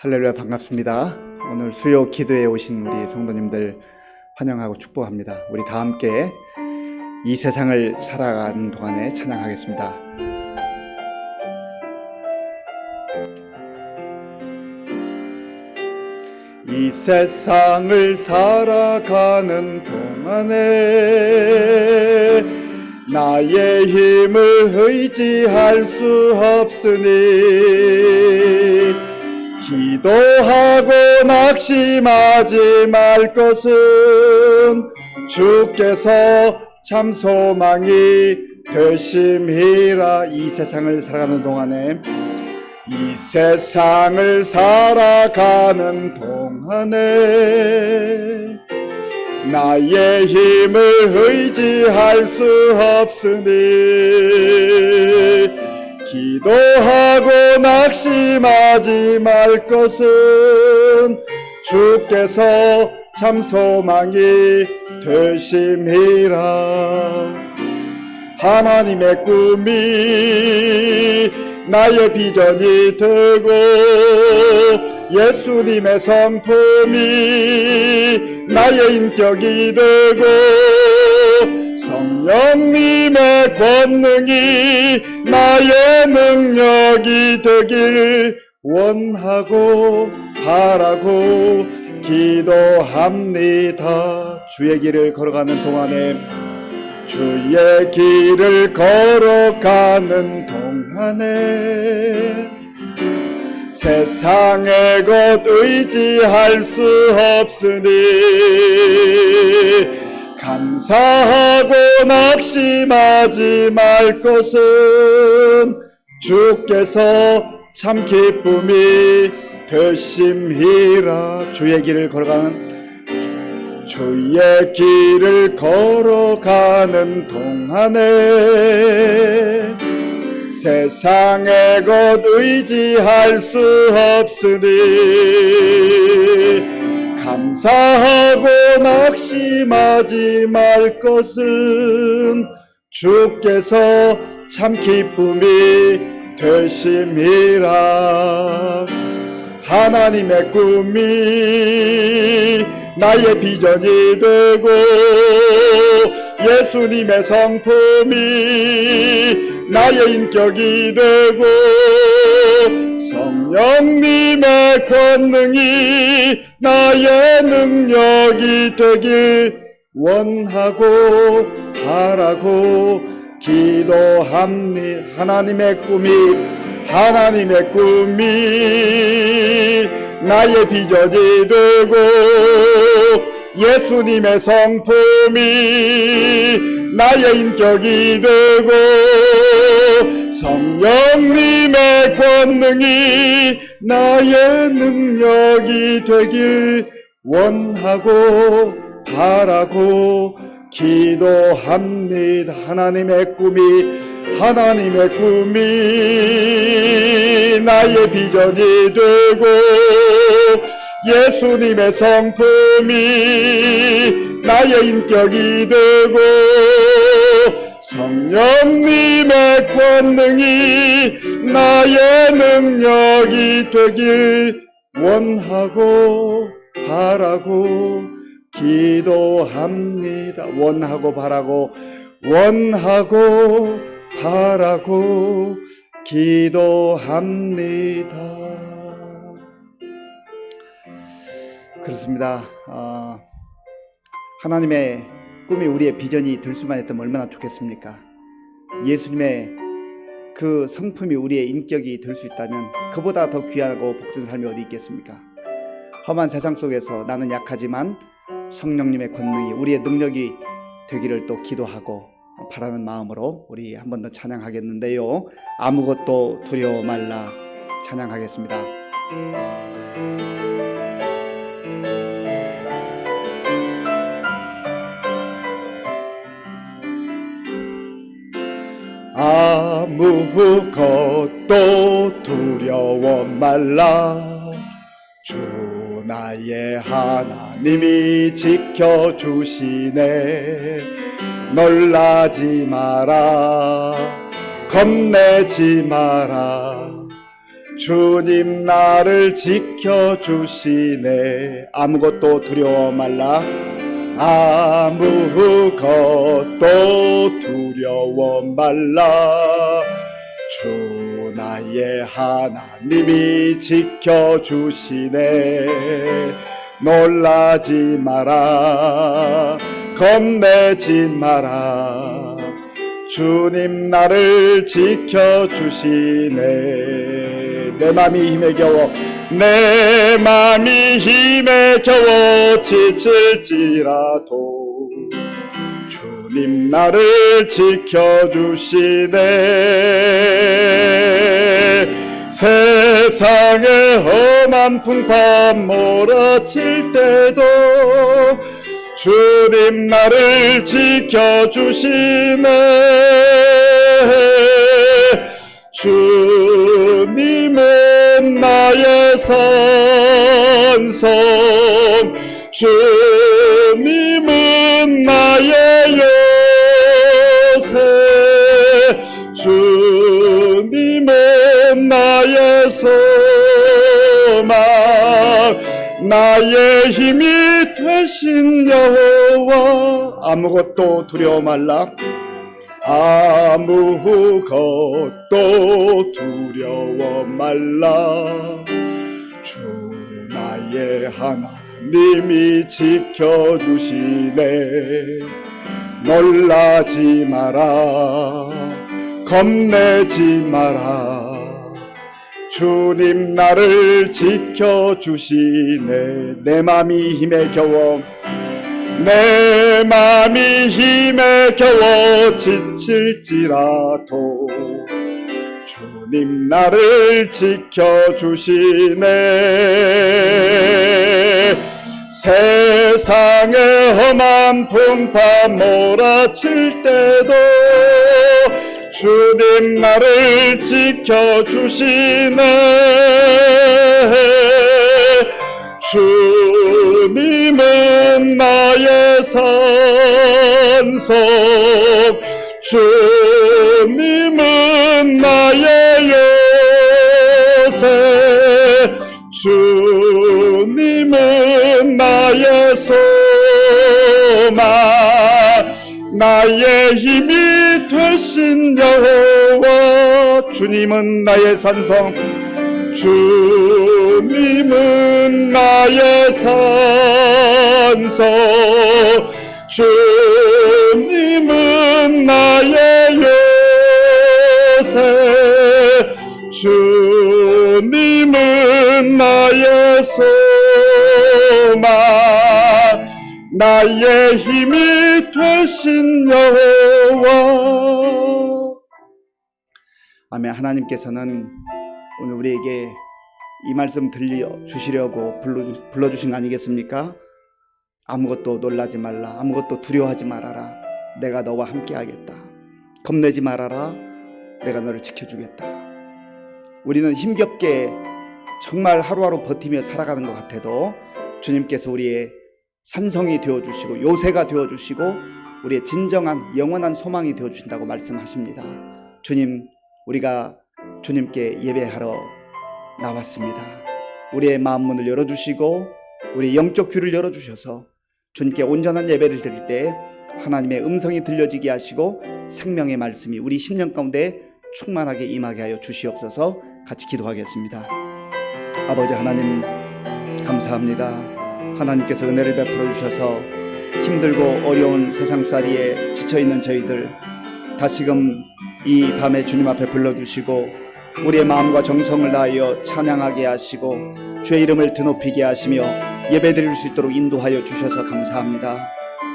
할렐루야, 반갑습니다. 오늘 수요 기도에 오신 우리 성도님들 환영하고 축복합니다. 우리 다 함께 이 세상을 살아가는 동안에 찬양하겠습니다. 이 세상을 살아가는 동안에 나의 힘을 의지할 수 없으니 기도하고 낙심하지 말 것은 주께서 참 소망이 되심이라. 이 세상을 살아가는 동안에 이 세상을 살아가는 동안에 나의 힘을 의지할 수 없으니 기도하고 낙심하지 말 것은 주께서 참 소망이 되심이라. 하나님의 꿈이 나의 비전이 되고 예수님의 성품이 나의 인격이 되고 성령님의 권능이 나의 능력이 되길 원하고 바라고 기도합니다. 주의 길을 걸어가는 동안에 주의 길을 걸어가는 동안에 세상의 것 의지할 수 없으니 감사하고 낙심하지 말 것은 주께서 참 기쁨이 되심이라. 주의 길을 걸어가는 동안에 세상의 것 의지할 수 없으니 감사하고 낙심하지 말 것은 주께서 참 기쁨이 되심이라. 하나님의 꿈이 나의 비전이 되고 예수님의 성품이 나의 인격이 되고 성령님의 권능이 나의 능력이 되길 원하고 바라고 기도합니다. 하나님의 꿈이 나의 비전이 되고 예수님의 성품이 나의 인격이 되고 성령님의 권능이 나의 능력이 되길 원하고 바라고 기도합니다. 하나님의 꿈이 나의 비전이 되고 예수님의 성품이 나의 인격이 되고 성령님의 권능이 나의 능력이 되길 원하고 바라고 기도합니다. 원하고 바라고 기도합니다. 그렇습니다. 하나님의 꿈이 우리의 비전이 될 수만 있다면 얼마나 좋겠습니까? 예수님의 그 성품이 우리의 인격이 될 수 있다면 그보다 더 귀하고 복된 삶이 어디 있겠습니까? 험한 세상 속에서 나는 약하지만 성령님의 권능이 우리의 능력이 되기를 또 기도하고 바라는 마음으로 우리 한 번 더 찬양하겠는데요. 아무것도 두려워 말라 찬양하겠습니다. 아무것도 두려워 말라. 주 나의 하나님이 지켜주시네. 놀라지 마라, 겁내지 마라. 주님 나를 지켜주시네. 아무것도 두려워 말라. 아무것도 두려워 말라. 주 나의 하나님이 지켜주시네. 놀라지 마라. 겁내지 마라. 주님 나를 지켜주시네. 내 맘이 힘에 겨워 내 맘이 힘에 겨워 지칠지라도 주님 나를 지켜주시네. 세상의 험한 풍파 몰아칠 때도 주님 나를 지켜주시네. 주님은 나의 산성, 주님은 나의 요새, 주님은 나의 소망, 나의 힘이 되신 여호와. 아무것도 두려워 말라. 아무것도 두려워 말라. 주 나의 하나님이 지켜주시네. 놀라지 마라. 겁내지 마라. 주님 나를 지켜주시네. 내 맘이 힘에 겨워 내 맘이 힘에 겨워 지칠지라도 주님 나를 지켜주시네. 세상의 험한 풍파 몰아칠 때도 주님 나를 지켜주시네. 주님은 나의 산성, 주님은 나의 요새, 주님은 나의 소망, 나의 힘이 되신 여호와. 주님은 나의 산성, 주님은 나의 산성, 주님은 나의 요새, 주님은 나의 소망, 나의 힘이 되신 여호와. 아멘. 하나님께서는 오늘 우리에게 이 말씀 들려주시려고 불러주신 거 아니겠습니까? 아무것도 놀라지 말라. 아무것도 두려워하지 말아라. 내가 너와 함께 하겠다. 겁내지 말아라. 내가 너를 지켜주겠다. 우리는 힘겹게 정말 하루하루 버티며 살아가는 것 같아도 주님께서 우리의 산성이 되어주시고 요새가 되어주시고 우리의 진정한 영원한 소망이 되어주신다고 말씀하십니다. 주님, 우리가 주님께 예배하러 나왔습니다. 우리의 마음 문을 열어주시고 우리의 영적 귀를 열어주셔서 주님께 온전한 예배를 드릴 때 하나님의 음성이 들려지게 하시고 생명의 말씀이 우리 심령 가운데 충만하게 임하게 하여 주시옵소서. 같이 기도하겠습니다. 아버지 하나님, 감사합니다. 하나님께서 은혜를 베풀어 주셔서 힘들고 어려운 세상살이에 지쳐있는 저희들 다시금 이 밤에 주님 앞에 불러주시고 우리의 마음과 정성을 다하여 찬양하게 하시고 주의 이름을 드높이게 하시며 예배드릴 수 있도록 인도하여 주셔서 감사합니다.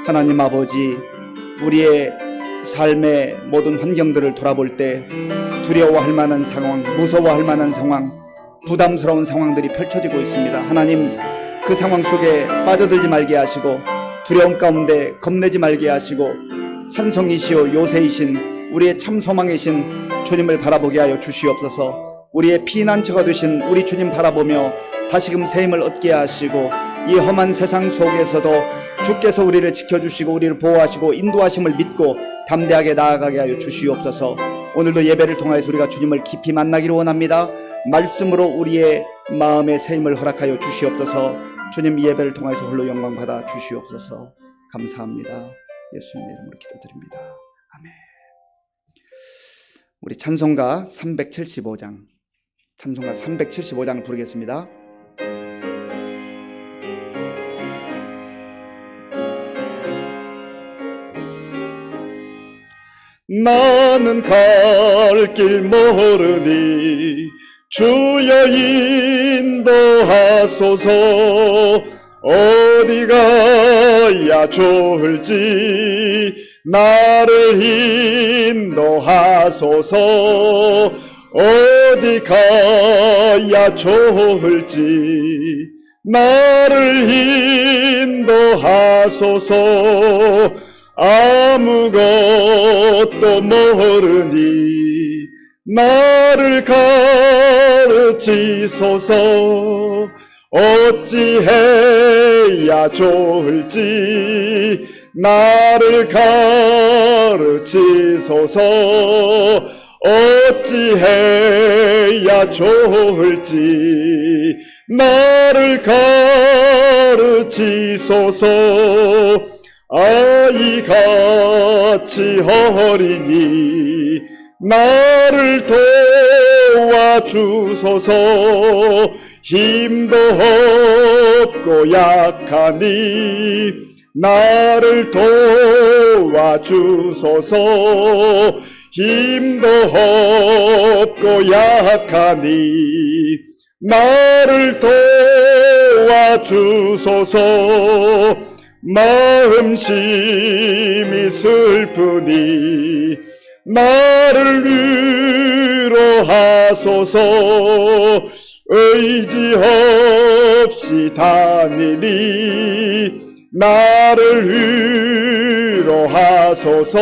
하나님 아버지, 우리의 삶의 모든 환경들을 돌아볼 때 두려워할 만한 상황, 무서워할 만한 상황, 부담스러운 상황들이 펼쳐지고 있습니다. 하나님, 그 상황 속에 빠져들지 말게 하시고 두려움 가운데 겁내지 말게 하시고 산성이시오 요새이신 우리의 참 소망이신 주님을 바라보게 하여 주시옵소서. 우리의 피난처가 되신 우리 주님 바라보며 다시금 새 힘을 얻게 하시고 이 험한 세상 속에서도 주께서 우리를 지켜주시고 우리를 보호하시고 인도하심을 믿고 담대하게 나아가게 하여 주시옵소서. 오늘도 예배를 통하여서 우리가 주님을 깊이 만나기를 원합니다. 말씀으로 우리의 마음의 새 힘을 허락하여 주시옵소서. 주님, 이 예배를 통해서 홀로 영광 받아 주시옵소서. 감사합니다. 예수님의 이름으로 기도드립니다. 아멘. 우리 찬송가 375장을 부르겠습니다. 나는 갈 길 모르니 주여 인도하소서. 어디 가야 좋을지 나를 인도하소서. 어디 가야 좋을지 나를 인도하소서. 아무것도 모르니 나를 가르치소서. 어찌해야 좋을지 나를 가르치소서. 어찌해야 좋을지 나를 가르치소서. 아이같이 어리니 나를 도와주소서. 힘도 없고 약하니 나를 도와주소서. 힘도 없고 약하니 나를 도와주소서. 마음심이 슬프니 나를 위로하소서. 의지 없이 다니니 나를 위로하소서.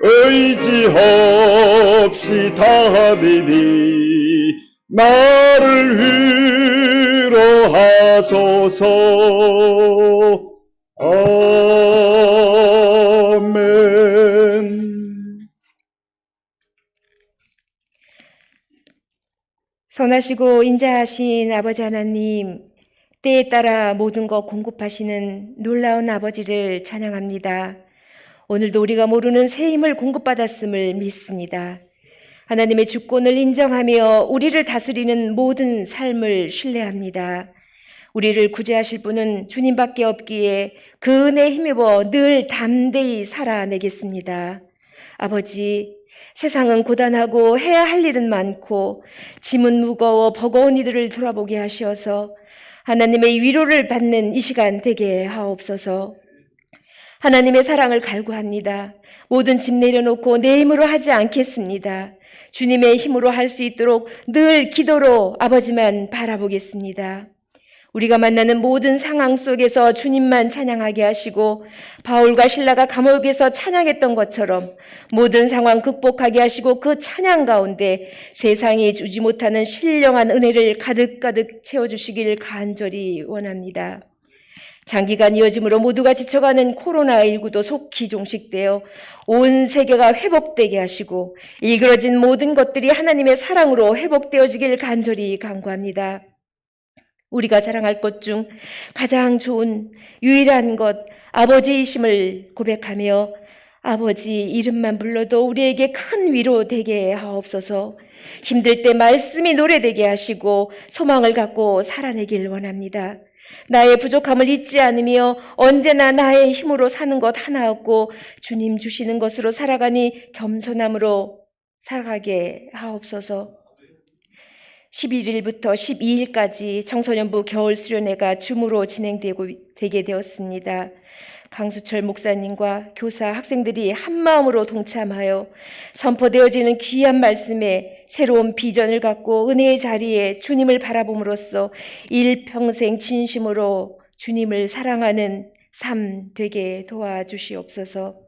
의지 없이 다니니 나를 위로하소서. 아멘. 선하시고 인자하신 아버지 하나님, 때에 따라 모든 것 공급하시는 놀라운 아버지를 찬양합니다. 오늘도 우리가 모르는 새 힘을 공급받았음을 믿습니다. 하나님의 주권을 인정하며 우리를 다스리는 모든 삶을 신뢰합니다. 우리를 구제하실 분은 주님밖에 없기에 그 은혜에 힘입어 늘 담대히 살아내겠습니다. 아버지, 세상은 고단하고 해야 할 일은 많고 짐은 무거워 버거운 이들을 돌아보게 하시어서 하나님의 위로를 받는 이 시간 되게 하옵소서. 하나님의 사랑을 갈구합니다. 모든 짐 내려놓고 내 힘으로 하지 않겠습니다. 주님의 힘으로 할 수 있도록 늘 기도로 아버지만 바라보겠습니다. 우리가 만나는 모든 상황 속에서 주님만 찬양하게 하시고 바울과 실라가 감옥에서 찬양했던 것처럼 모든 상황 극복하게 하시고 그 찬양 가운데 세상이 주지 못하는 신령한 은혜를 가득가득 채워주시길 간절히 원합니다. 장기간 이어짐으로 모두가 지쳐가는 코로나19도 속히 종식되어 온 세계가 회복되게 하시고 일그러진 모든 것들이 하나님의 사랑으로 회복되어지길 간절히 간구합니다. 우리가 자랑할 것 중 가장 좋은 유일한 것 아버지이심을 고백하며 아버지 이름만 불러도 우리에게 큰 위로 되게 하옵소서. 힘들 때 말씀이 노래되게 하시고 소망을 갖고 살아내길 원합니다. 나의 부족함을 잊지 않으며 언제나 나의 힘으로 사는 것 하나 없고 주님 주시는 것으로 살아가니 겸손함으로 살아가게 하옵소서. 11일부터 12일까지 청소년부 겨울 수련회가 줌으로 진행되게 되었습니다. 강수철 목사님과 교사, 학생들이 한마음으로 동참하여 선포되어지는 귀한 말씀에 새로운 비전을 갖고 은혜의 자리에 주님을 바라봄으로써 일평생 진심으로 주님을 사랑하는 삶 되게 도와주시옵소서.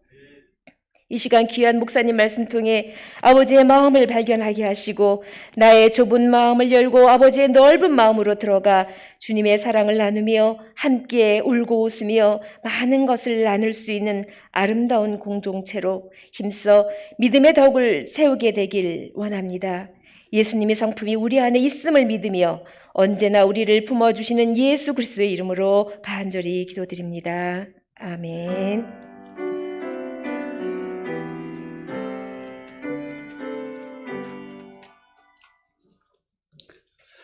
이 시간 귀한 목사님 말씀 통해 아버지의 마음을 발견하게 하시고 나의 좁은 마음을 열고 아버지의 넓은 마음으로 들어가 주님의 사랑을 나누며 함께 울고 웃으며 많은 것을 나눌 수 있는 아름다운 공동체로 힘써 믿음의 덕을 세우게 되길 원합니다. 예수님의 성품이 우리 안에 있음을 믿으며 언제나 우리를 품어주시는 예수 그리스도의 이름으로 간절히 기도드립니다. 아멘.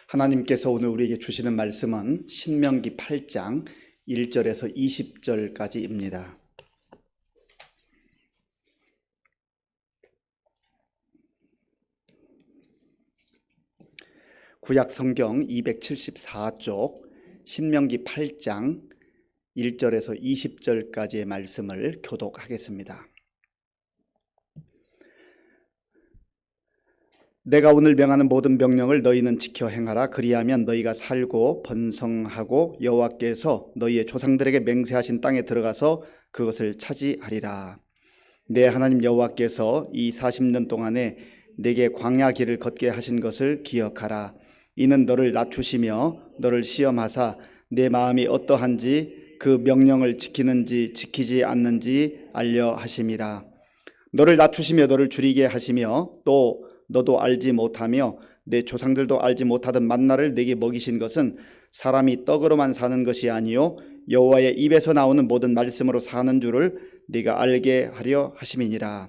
하나님께서 오늘 우리에게 주시는 말씀은 신명기 8장 1절에서 20절까지입니다. 구약 성경 274쪽 신명기 8장 1절에서 20절까지의 말씀을 교독하겠습니다. 내가 오늘 명하는 모든 명령을 너희는 지켜 행하라. 그리하면 너희가 살고 번성하고 여호와께서 너희의 조상들에게 맹세하신 땅에 들어가서 그것을 차지하리라. 내 하나님 여호와께서 이 40년 동안에 내게 광야 길을 걷게 하신 것을 기억하라. 이는 너를 낮추시며 너를 시험하사 내 마음이 어떠한지 그 명령을 지키는지 지키지 않는지 알려 하심이라. 너를 낮추시며 너를 줄이게 하시며 또 너도 알지 못하며 내 조상들도 알지 못하던 만나를 내게 먹이신 것은 사람이 떡으로만 사는 것이 아니요 여호와의 입에서 나오는 모든 말씀으로 사는 줄을 네가 알게 하려 하심이니라.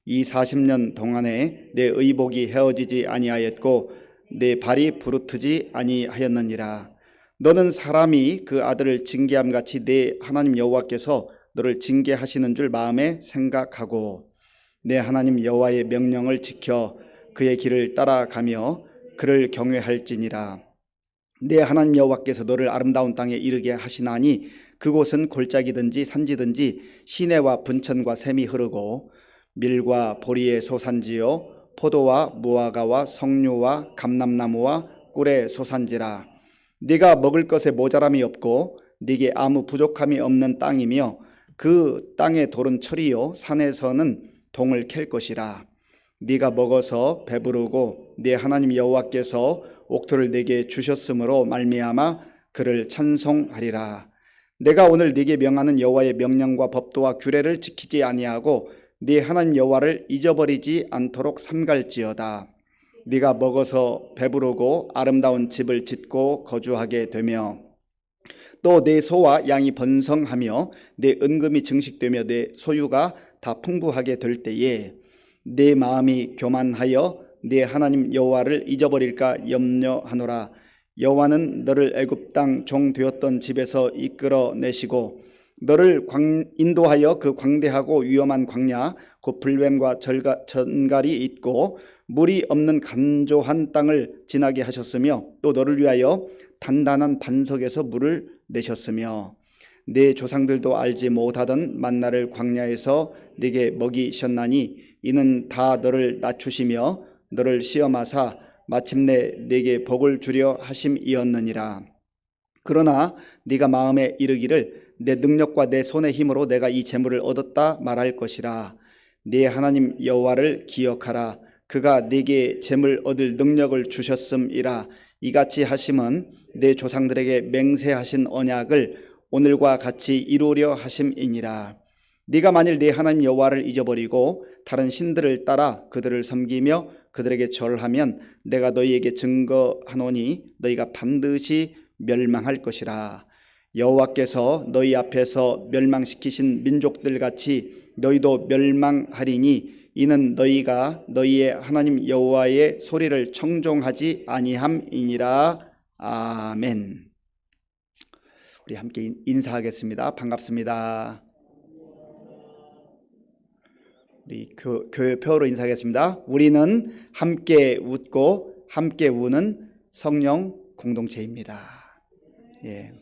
이 40년 동안에 내 의복이 헤어지지 아니하였고 내 발이 부르트지 아니하였느니라. 너는 사람이 그 아들을 징계함 같이 내 하나님 여호와께서 너를 징계하시는 줄 마음에 생각하고 내 하나님 여호와의 명령을 지켜 그의 길을 따라가며 그를 경외할지니라. 내 하나님 여호와께서 너를 아름다운 땅에 이르게 하시나니 그곳은 골짜기든지 산지든지 시내와 분천과 샘이 흐르고 밀과 보리의 소산지요 포도와 무화과와 석류와 감람나무와 꿀의 소산지라. 네가 먹을 것에 모자람이 없고 네게 아무 부족함이 없는 땅이며 그 땅의 돌은 철이요 산에서는 동을 캘 것이라. 네가 먹어서 배부르고 네 하나님 여호와께서 옥토를 네게 주셨으므로 말미암아 그를 찬송하리라. 내가 오늘 네게 명하는 여호와의 명령과 법도와 규례를 지키지 아니하고 네 하나님 여호와를 잊어버리지 않도록 삼갈지어다. 네가 먹어서 배부르고 아름다운 집을 짓고 거주하게 되며 또 내 소와 양이 번성하며 내 은금이 증식되며 내 소유가 다 풍부하게 될 때에 내 마음이 교만하여 네 하나님 여호와를 잊어버릴까 염려하노라. 여호와는 너를 애굽 땅 종 되었던 집에서 이끌어내시고 너를 인도하여 그 광대하고 위험한 광야 곧 불뱀과 전갈이 있고 물이 없는 간조한 땅을 지나게 하셨으며 또 너를 위하여 단단한 반석에서 물을 내셨으며 내 조상들도 알지 못하던 만나를 광야에서 네게 먹이셨나니 이는 다 너를 낮추시며 너를 시험하사 마침내 네게 복을 주려 하심이었느니라. 그러나 네가 마음에 이르기를 내 능력과 내 손의 힘으로 내가 이 재물을 얻었다 말할 것이라. 네 하나님 여호와를 기억하라. 그가 네게 재물 얻을 능력을 주셨음이라. 이같이 하심은 내 조상들에게 맹세하신 언약을 오늘과 같이 이루려 하심이니라. 네가 만일 네 하나님 여호와를 잊어버리고 다른 신들을 따라 그들을 섬기며 그들에게 절하면 내가 너희에게 증거하노니 너희가 반드시 멸망할 것이라. 여호와께서 너희 앞에서 멸망시키신 민족들 같이 너희도 멸망하리니 이는 너희가 너희의 하나님 여호와의 소리를 청종하지 아니함이니라. 아멘. 우리 함께 인사하겠습니다. 반갑습니다. 우리 교회 표어로 인사하겠습니다. 우리는 함께 웃고 함께 우는 성령 공동체입니다. 예.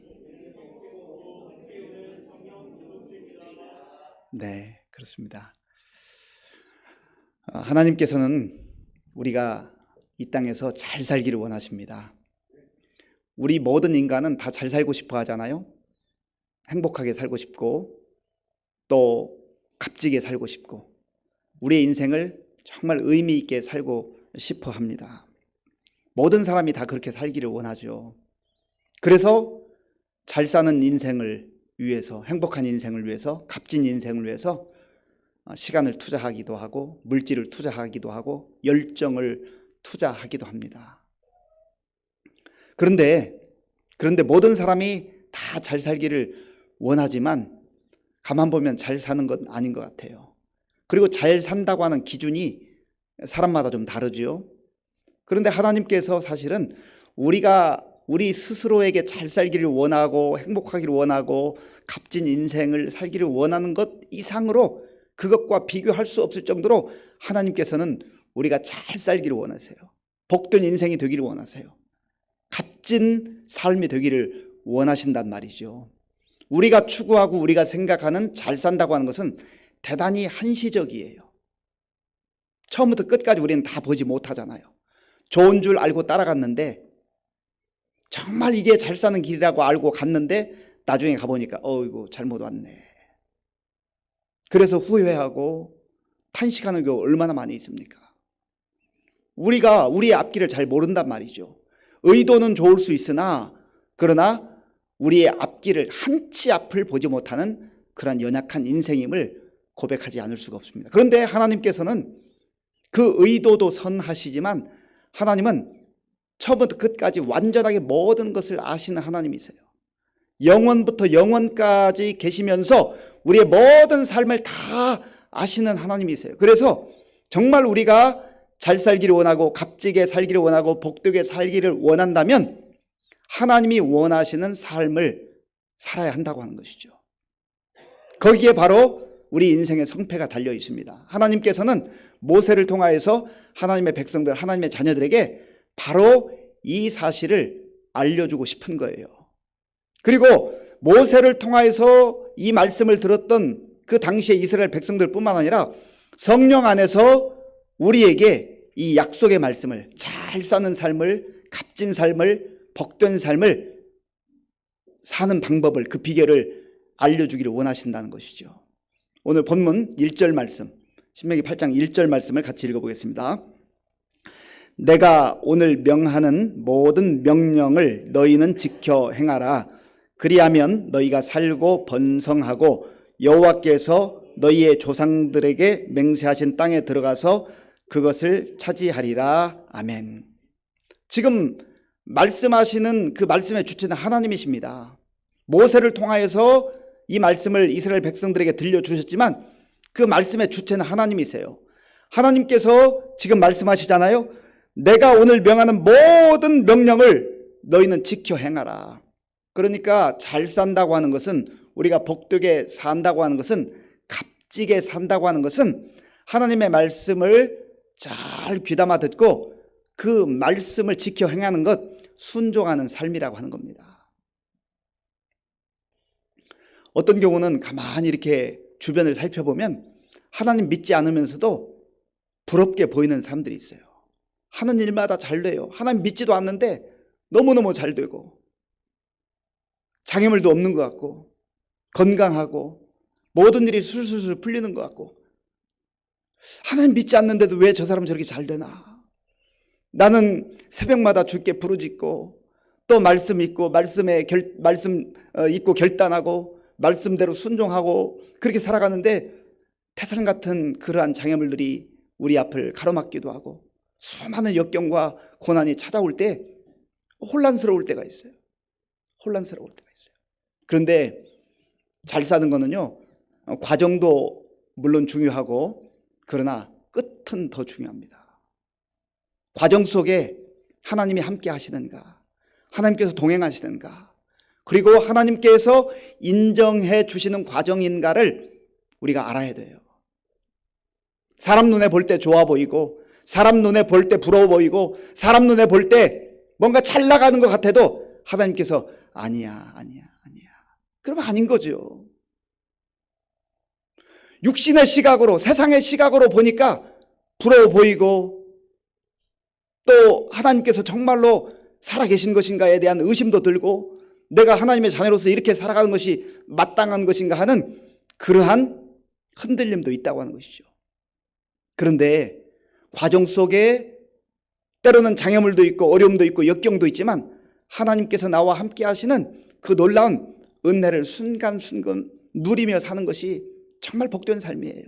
네, 그렇습니다. 하나님께서는 우리가 이 땅에서 잘 살기를 원하십니다. 우리 모든 인간은 다 잘 살고 싶어 하잖아요. 행복하게 살고 싶고 또 값지게 살고 싶고 우리의 인생을 정말 의미 있게 살고 싶어 합니다. 모든 사람이 다 그렇게 살기를 원하죠. 그래서 잘 사는 인생을 위해서, 행복한 인생을 위해서, 값진 인생을 위해서 시간을 투자하기도 하고 물질을 투자하기도 하고 열정을 투자하기도 합니다. 그런데 모든 사람이 다 잘 살기를 원하지만 가만 보면 잘 사는 건 아닌 것 같아요. 그리고 잘 산다고 하는 기준이 사람마다 좀 다르죠. 그런데 하나님께서 사실은 우리 스스로에게 잘 살기를 원하고 행복하기를 원하고 값진 인생을 살기를 원하는 것 이상으로 그것과 비교할 수 없을 정도로 하나님께서는 우리가 잘 살기를 원하세요. 복된 인생이 되기를 원하세요. 값진 삶이 되기를 원하신단 말이죠. 우리가 추구하고 우리가 생각하는 잘 산다고 하는 것은 대단히 한시적이에요. 처음부터 끝까지 우리는 다 보지 못하잖아요. 좋은 줄 알고 따라갔는데 정말 이게 잘 사는 길이라고 알고 갔는데 나중에 가보니까 이거 잘못 왔네. 그래서 후회하고 탄식하는 경우 얼마나 많이 있습니까? 우리가 우리의 앞길을 잘 모른단 말이죠. 의도는 좋을 수 있으나 그러나 우리의 앞길을 한 치 앞을 보지 못하는 그런 연약한 인생임을 고백하지 않을 수가 없습니다. 그런데 하나님께서는 그 의도도 선하시지만 하나님은 처음부터 끝까지 완전하게 모든 것을 아시는 하나님이세요. 영원부터 영원까지 계시면서 우리의 모든 삶을 다 아시는 하나님이세요. 그래서 정말 우리가 잘 살기를 원하고 값지게 살기를 원하고 복되게 살기를 원한다면 하나님이 원하시는 삶을 살아야 한다고 하는 것이죠. 거기에 바로 우리 인생의 성패가 달려 있습니다. 하나님께서는 모세를 통하여서 하나님의 백성들, 하나님의 자녀들에게 바로 이 사실을 알려주고 싶은 거예요. 그리고 모세를 통하여서 이 말씀을 들었던 그 당시의 이스라엘 백성들뿐만 아니라 성령 안에서 우리에게 이 약속의 말씀을 잘 사는 삶을, 값진 삶을, 복된 삶을 사는 방법을, 그 비결을 알려주기를 원하신다는 것이죠. 오늘 본문 1절 말씀, 신명기 8장 1절 말씀을 같이 읽어보겠습니다. 내가 오늘 명하는 모든 명령을 너희는 지켜 행하라. 그리하면 너희가 살고 번성하고 여호와께서 너희의 조상들에게 맹세하신 땅에 들어가서 그것을 차지하리라. 아멘. 지금 말씀하시는 그 말씀의 주체는 하나님이십니다. 모세를 통하여서 이 말씀을 이스라엘 백성들에게 들려주셨지만 그 말씀의 주체는 하나님이세요. 하나님께서 지금 말씀하시잖아요. 내가 오늘 명하는 모든 명령을 너희는 지켜 행하라. 그러니까 잘 산다고 하는 것은, 우리가 복되게 산다고 하는 것은, 값지게 산다고 하는 것은 하나님의 말씀을 잘 귀담아 듣고 그 말씀을 지켜 행하는 것, 순종하는 삶이라고 하는 겁니다. 어떤 경우는 가만히 이렇게 주변을 살펴보면 하나님 믿지 않으면서도 부럽게 보이는 사람들이 있어요. 하는 일마다 잘 돼요. 하나님 믿지도 않는데 너무너무 잘 되고 장애물도 없는 것 같고 건강하고 모든 일이 술술술 풀리는 것 같고, 하나님 믿지 않는데도 왜 저 사람 저렇게 잘 되나? 나는 새벽마다 주께 부르짖고 또 말씀 읽고 말씀 읽고 결단하고 말씀대로 순종하고 그렇게 살아가는데 태산 같은 그러한 장애물들이 우리 앞을 가로막기도 하고 수많은 역경과 고난이 찾아올 때 혼란스러울 때가 있어요. 혼란스러울 때가 있어요. 그런데 잘 사는 거는요, 과정도 물론 중요하고 그러나 끝은 더 중요합니다. 과정 속에 하나님이 함께 하시는가, 하나님께서 동행하시는가, 그리고 하나님께서 인정해 주시는 과정인가를 우리가 알아야 돼요. 사람 눈에 볼 때 좋아 보이고 사람 눈에 볼 때 부러워 보이고 사람 눈에 볼 때 뭔가 잘 나가는 것 같아도 하나님께서 아니야. 그러면 아닌 거죠. 육신의 시각으로, 세상의 시각으로 보니까 부러워 보이고 또 하나님께서 정말로 살아계신 것인가에 대한 의심도 들고 내가 하나님의 자녀로서 이렇게 살아가는 것이 마땅한 것인가 하는 그러한 흔들림도 있다고 하는 것이죠. 그런데 과정 속에 때로는 장애물도 있고 어려움도 있고 역경도 있지만 하나님께서 나와 함께 하시는 그 놀라운 은혜를 순간순간 누리며 사는 것이 정말 복된 삶이에요.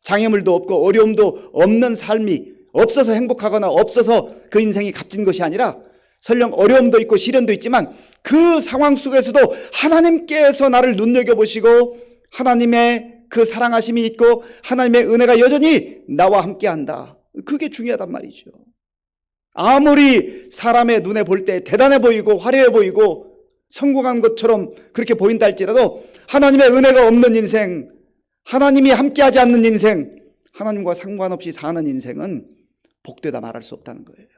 장애물도 없고 어려움도 없는 삶이 없어서 행복하거나 없어서 그 인생이 값진 것이 아니라 설령 어려움도 있고 시련도 있지만 그 상황 속에서도 하나님께서 나를 눈여겨보시고 하나님의 그 사랑하심이 있고 하나님의 은혜가 여전히 나와 함께한다. 그게 중요하단 말이죠. 아무리 사람의 눈에 볼 때 대단해 보이고 화려해 보이고 성공한 것처럼 그렇게 보인다 할지라도 하나님의 은혜가 없는 인생, 하나님이 함께하지 않는 인생, 하나님과 상관없이 사는 인생은 복되다 말할 수 없다는 거예요.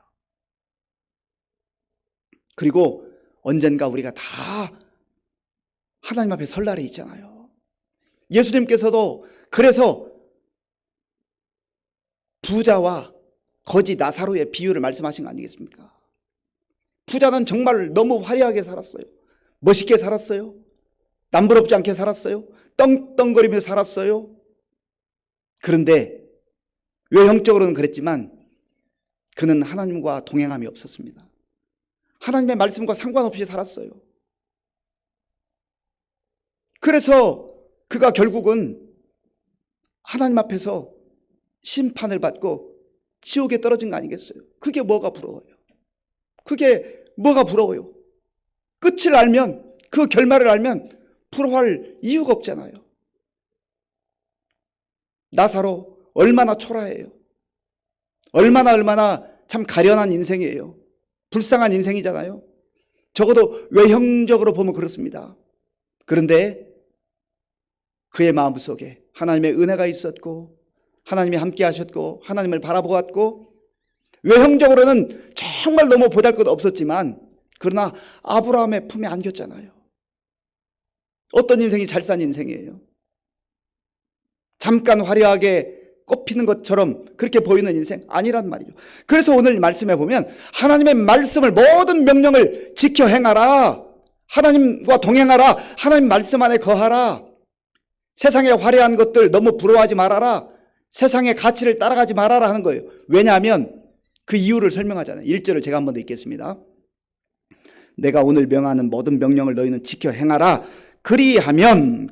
그리고 언젠가 우리가 다 하나님 앞에 설 날이 있잖아요. 예수님께서도 그래서 부자와 거지 나사로의 비유를 말씀하신 거 아니겠습니까? 부자는 정말 너무 화려하게 살았어요. 멋있게 살았어요. 남부럽지 않게 살았어요. 떵떵거리며 살았어요. 그런데 외형적으로는 그랬지만 그는 하나님과 동행함이 없었습니다. 하나님의 말씀과 상관없이 살았어요. 그래서 그가 결국은 하나님 앞에서 심판을 받고 지옥에 떨어진 거 아니겠어요? 그게 뭐가 부러워요? 그게 뭐가 부러워요? 끝을 알면, 그 결말을 알면 부러워할 이유가 없잖아요. 나사로 얼마나 초라해요. 얼마나 참 가련한 인생이에요. 불쌍한 인생이잖아요. 적어도 외형적으로 보면 그렇습니다. 그런데 그의 마음속에 하나님의 은혜가 있었고 하나님이 함께 하셨고 하나님을 바라보았고 외형적으로는 정말 너무 보잘것 없었지만 그러나 아브라함의 품에 안겼잖아요. 어떤 인생이 잘 산 인생이에요? 잠깐 화려하게 꽃피는 것처럼 그렇게 보이는 인생 아니란 말이죠. 그래서 오늘 말씀에 보면 하나님의 말씀을 모든 명령을 지켜 행하라. 하나님과 동행하라. 하나님 말씀 안에 거하라. 세상의 화려한 것들 너무 부러워하지 말아라. 세상의 가치를 따라가지 말아라 하는 거예요. 왜냐하면 그 이유를 설명하잖아요. 1절을 제가 한번 더 읽겠습니다. 내가 오늘 명하는 모든 명령을 너희는 지켜 행하라. 그리하면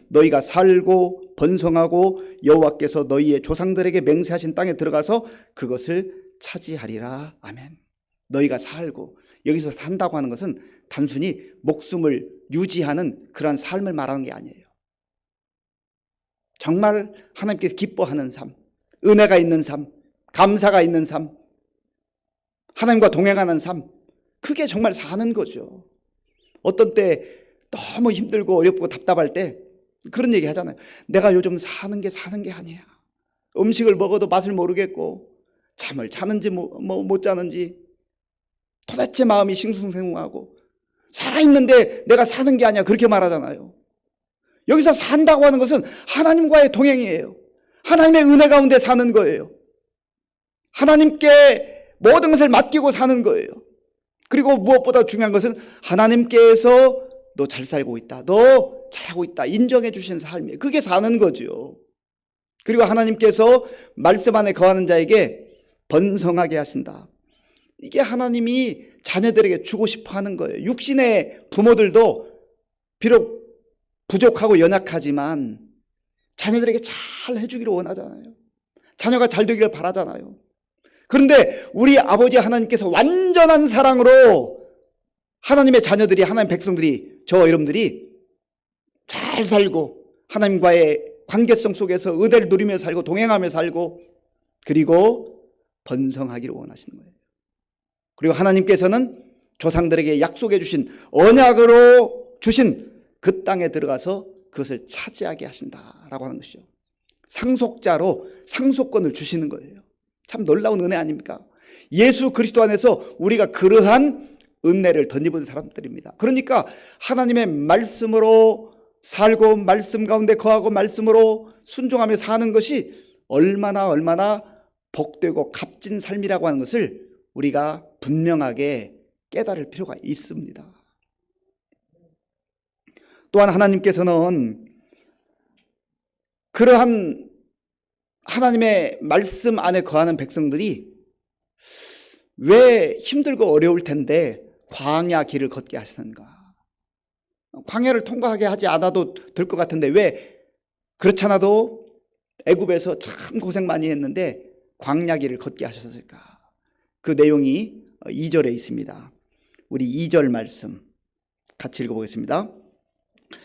너희가 살고 번성하고 여호와께서 너희의 조상들에게 맹세하신 땅에 들어가서 그것을 차지하리라. 아멘. 너희가 살고, 여기서 산다고 하는 것은 단순히 목숨을 유지하는 그런 삶을 말하는 게 아니에요. 정말 하나님께서 기뻐하는 삶, 은혜가 있는 삶, 감사가 있는 삶, 하나님과 동행하는 삶, 그게 정말 사는 거죠. 어떤 때 너무 힘들고 어렵고 답답할 때 그런 얘기 하잖아요. 내가 요즘 사는 게 아니야. 음식을 먹어도 맛을 모르겠고 잠을 자는지 못 자는지 도대체 마음이 싱숭생숭하고 살아있는데 내가 사는 게 아니야. 그렇게 말하잖아요. 여기서 산다고 하는 것은 하나님과의 동행이에요. 하나님의 은혜 가운데 사는 거예요. 하나님께 모든 것을 맡기고 사는 거예요. 그리고 무엇보다 중요한 것은 하나님께서 너 잘 살고 있다. 너 잘하고 있다. 인정해 주신 삶이에요. 그게 사는 거죠. 그리고 하나님께서 말씀 안에 거하는 자에게 번성하게 하신다. 이게 하나님이 자녀들에게 주고 싶어 하는 거예요. 육신의 부모들도 비록 부족하고 연약하지만 자녀들에게 잘 해주기를 원하잖아요. 자녀가 잘 되기를 바라잖아요. 그런데 우리 아버지 하나님께서 완전한 사랑으로 하나님의 자녀들이, 하나님 백성들이, 저와 여러분들이 잘 살고 하나님과의 관계성 속에서 은혜를 누리며 살고 동행하며 살고 그리고 번성하기를 원하시는 거예요. 그리고 하나님께서는 조상들에게 약속해 주신 언약으로 주신 그 땅에 들어가서 그것을 차지하게 하신다라고 하는 것이죠. 상속자로 상속권을 주시는 거예요. 참 놀라운 은혜 아닙니까? 예수 그리스도 안에서 우리가 그러한 은혜를 덧입은 사람들입니다. 그러니까 하나님의 말씀으로 살고 말씀 가운데 거하고 말씀으로 순종하며 사는 것이 얼마나 복되고 값진 삶이라고 하는 것을 우리가 분명하게 깨달을 필요가 있습니다. 또한 하나님께서는 그러한 하나님의 말씀 안에 거하는 백성들이 왜 힘들고 어려울 텐데 광야 길을 걷게 하시는가? 광야를 통과하게 하지 않아도 될 것 같은데 왜 그렇지 않아도 애굽에서 참 고생 많이 했는데 광야길을 걷게 하셨을까? 그 내용이 2절에 있습니다. 우리 2절 말씀 같이 읽어보겠습니다.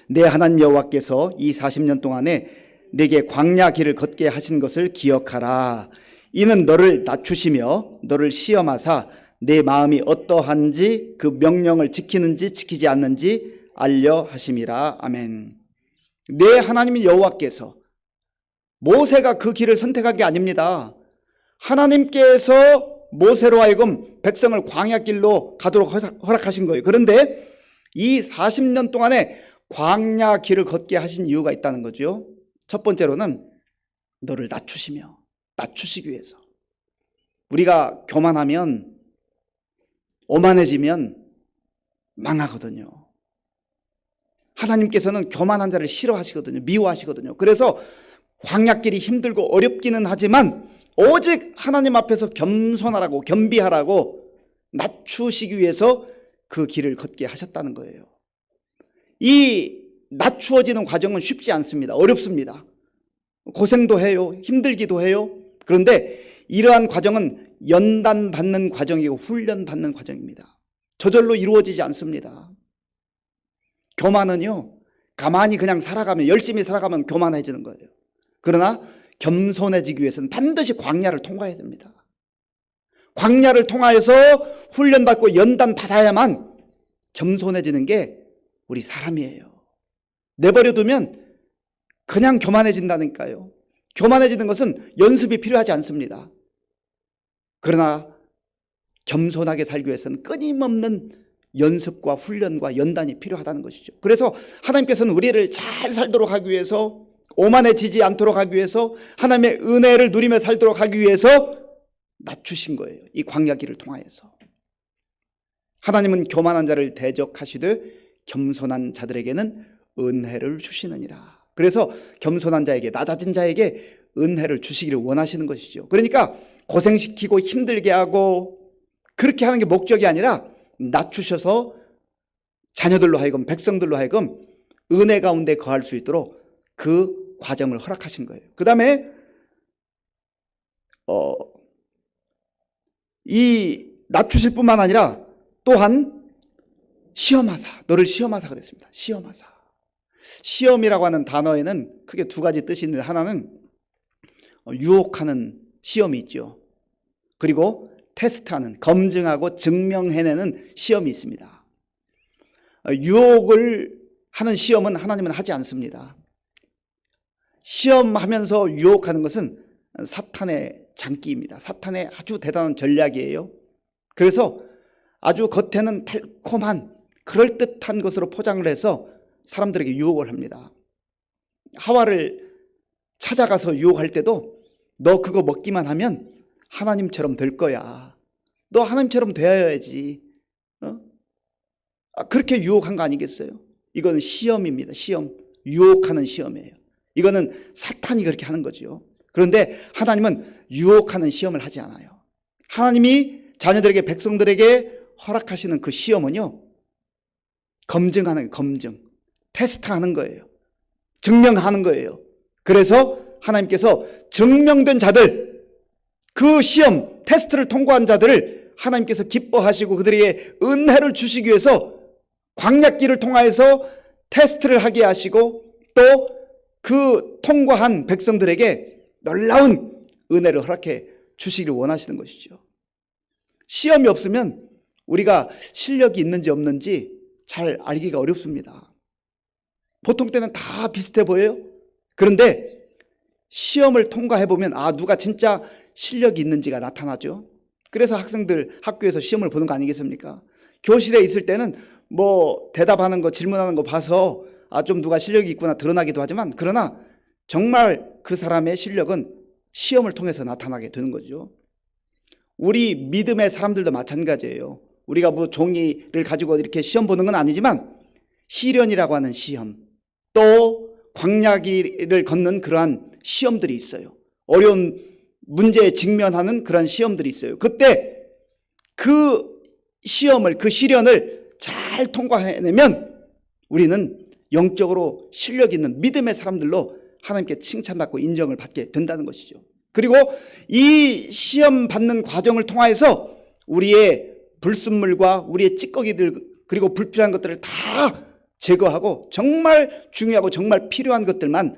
내 하나님 여호와께서 이 40년 동안에 내게 광야 길을 걷게 하신 것을 기억하라. 이는 너를 낮추시며 너를 시험하사 내 마음이 어떠한지 그 명령을 지키는지 지키지 않는지 알려 하심이라. 아멘. 내 하나님 여호와께서, 모세가 그 길을 선택한 게 아닙니다. 하나님께서 모세로 하여금 백성을 광야길로 가도록 허락하신 거예요. 그런데 이 40년 동안에 광야 길을 걷게 하신 이유가 있다는 거죠. 첫 번째로는 너를 낮추시기 위해서. 우리가 교만하면, 오만해지면 망하거든요. 하나님께서는 교만한 자를 싫어하시거든요. 미워하시거든요. 그래서 광야길이 힘들고 어렵기는 하지만 오직 하나님 앞에서 겸손하라고, 겸비하라고 낮추시기 위해서 그 길을 걷게 하셨다는 거예요. 이 낮추어지는 과정은 쉽지 않습니다. 어렵습니다. 고생도 해요. 힘들기도 해요. 그런데 이러한 과정은 연단받는 과정이고 훈련받는 과정입니다. 저절로 이루어지지 않습니다. 교만은요, 가만히 그냥 살아가면, 열심히 살아가면 교만해지는 거예요. 그러나 겸손해지기 위해서는 반드시 광야를 통과해야 됩니다. 광야를 통하여서 훈련받고 연단받아야만 겸손해지는 게 우리 사람이에요. 내버려두면 그냥 교만해진다니까요. 교만해지는 것은 연습이 필요하지 않습니다. 그러나 겸손하게 살기 위해서는 끊임없는 연습과 훈련과 연단이 필요하다는 것이죠. 그래서 하나님께서는 우리를 잘 살도록 하기 위해서, 오만해지지 않도록 하기 위해서, 하나님의 은혜를 누리며 살도록 하기 위해서 낮추신 거예요. 이 광야길을 통하여서. 하나님은 교만한 자를 대적하시되 겸손한 자들에게는 은혜를 주시느니라. 그래서 겸손한 자에게, 낮아진 자에게 은혜를 주시기를 원하시는 것이죠. 그러니까 고생시키고 힘들게 하고 그렇게 하는 게 목적이 아니라 낮추셔서 자녀들로 하여금, 백성들로 하여금 은혜 가운데 거할 수 있도록 그 과정을 허락하신 거예요. 그 다음에 이 낮추실 뿐만 아니라 또한 시험하사, 너를 시험하사 그랬습니다. 시험하사. 시험이라고 하는 단어에는 크게 두 가지 뜻이 있는데, 하나는 유혹하는 시험이 있죠. 그리고 테스트하는, 검증하고 증명해내는 시험이 있습니다. 유혹을 하는 시험은 하나님은 하지 않습니다. 시험하면서 유혹하는 것은 사탄의 장기입니다. 사탄의 아주 대단한 전략이에요. 그래서 아주 겉에는 달콤한 그럴듯한 것으로 포장을 해서 사람들에게 유혹을 합니다. 하와를 찾아가서 유혹할 때도 너 그거 먹기만 하면 하나님처럼 될 거야. 너 하나님처럼 되어야지. 그렇게 유혹한 거 아니겠어요? 이건 시험입니다. 시험. 유혹하는 시험이에요. 이거는 사탄이 그렇게 하는 거죠. 그런데 하나님은 유혹하는 시험을 하지 않아요. 하나님이 자녀들에게, 백성들에게 허락하시는 그 시험은요, 검증하는, 검증, 테스트하는 거예요. 증명하는 거예요. 그래서 하나님께서 증명된 자들, 그 시험, 테스트를 통과한 자들을 하나님께서 기뻐하시고 그들에게 은혜를 주시기 위해서 광야길을 통하여서 테스트를 하게 하시고 또 그 통과한 백성들에게 놀라운 은혜를 허락해 주시기를 원하시는 것이죠. 시험이 없으면 우리가 실력이 있는지 없는지 잘 알기가 어렵습니다. 보통 때는 다 비슷해 보여요. 그런데 시험을 통과해보면 누가 진짜 실력이 있는지가 나타나죠. 그래서 학생들 학교에서 시험을 보는 거 아니겠습니까? 교실에 있을 때는 뭐 대답하는 거, 질문하는 거 봐서 좀 누가 실력이 있구나 드러나기도 하지만, 그러나 정말 그 사람의 실력은 시험을 통해서 나타나게 되는 거죠. 우리 믿음의 사람들도 마찬가지예요. 우리가 뭐 종이를 가지고 이렇게 시험 보는 건 아니지만 시련이라고 하는 시험, 또 광야길을 걷는 그러한 시험들이 있어요. 어려운 문제에 직면하는 그런 시험들이 있어요. 그때 그 시험을, 그 시련을 잘 통과해내면 우리는 영적으로 실력 있는 믿음의 사람들로 하나님께 칭찬받고 인정을 받게 된다는 것이죠. 그리고 이 시험 받는 과정을 통해서 우리의 불순물과 우리의 찌꺼기들 그리고 불필요한 것들을 다 제거하고 정말 중요하고 정말 필요한 것들만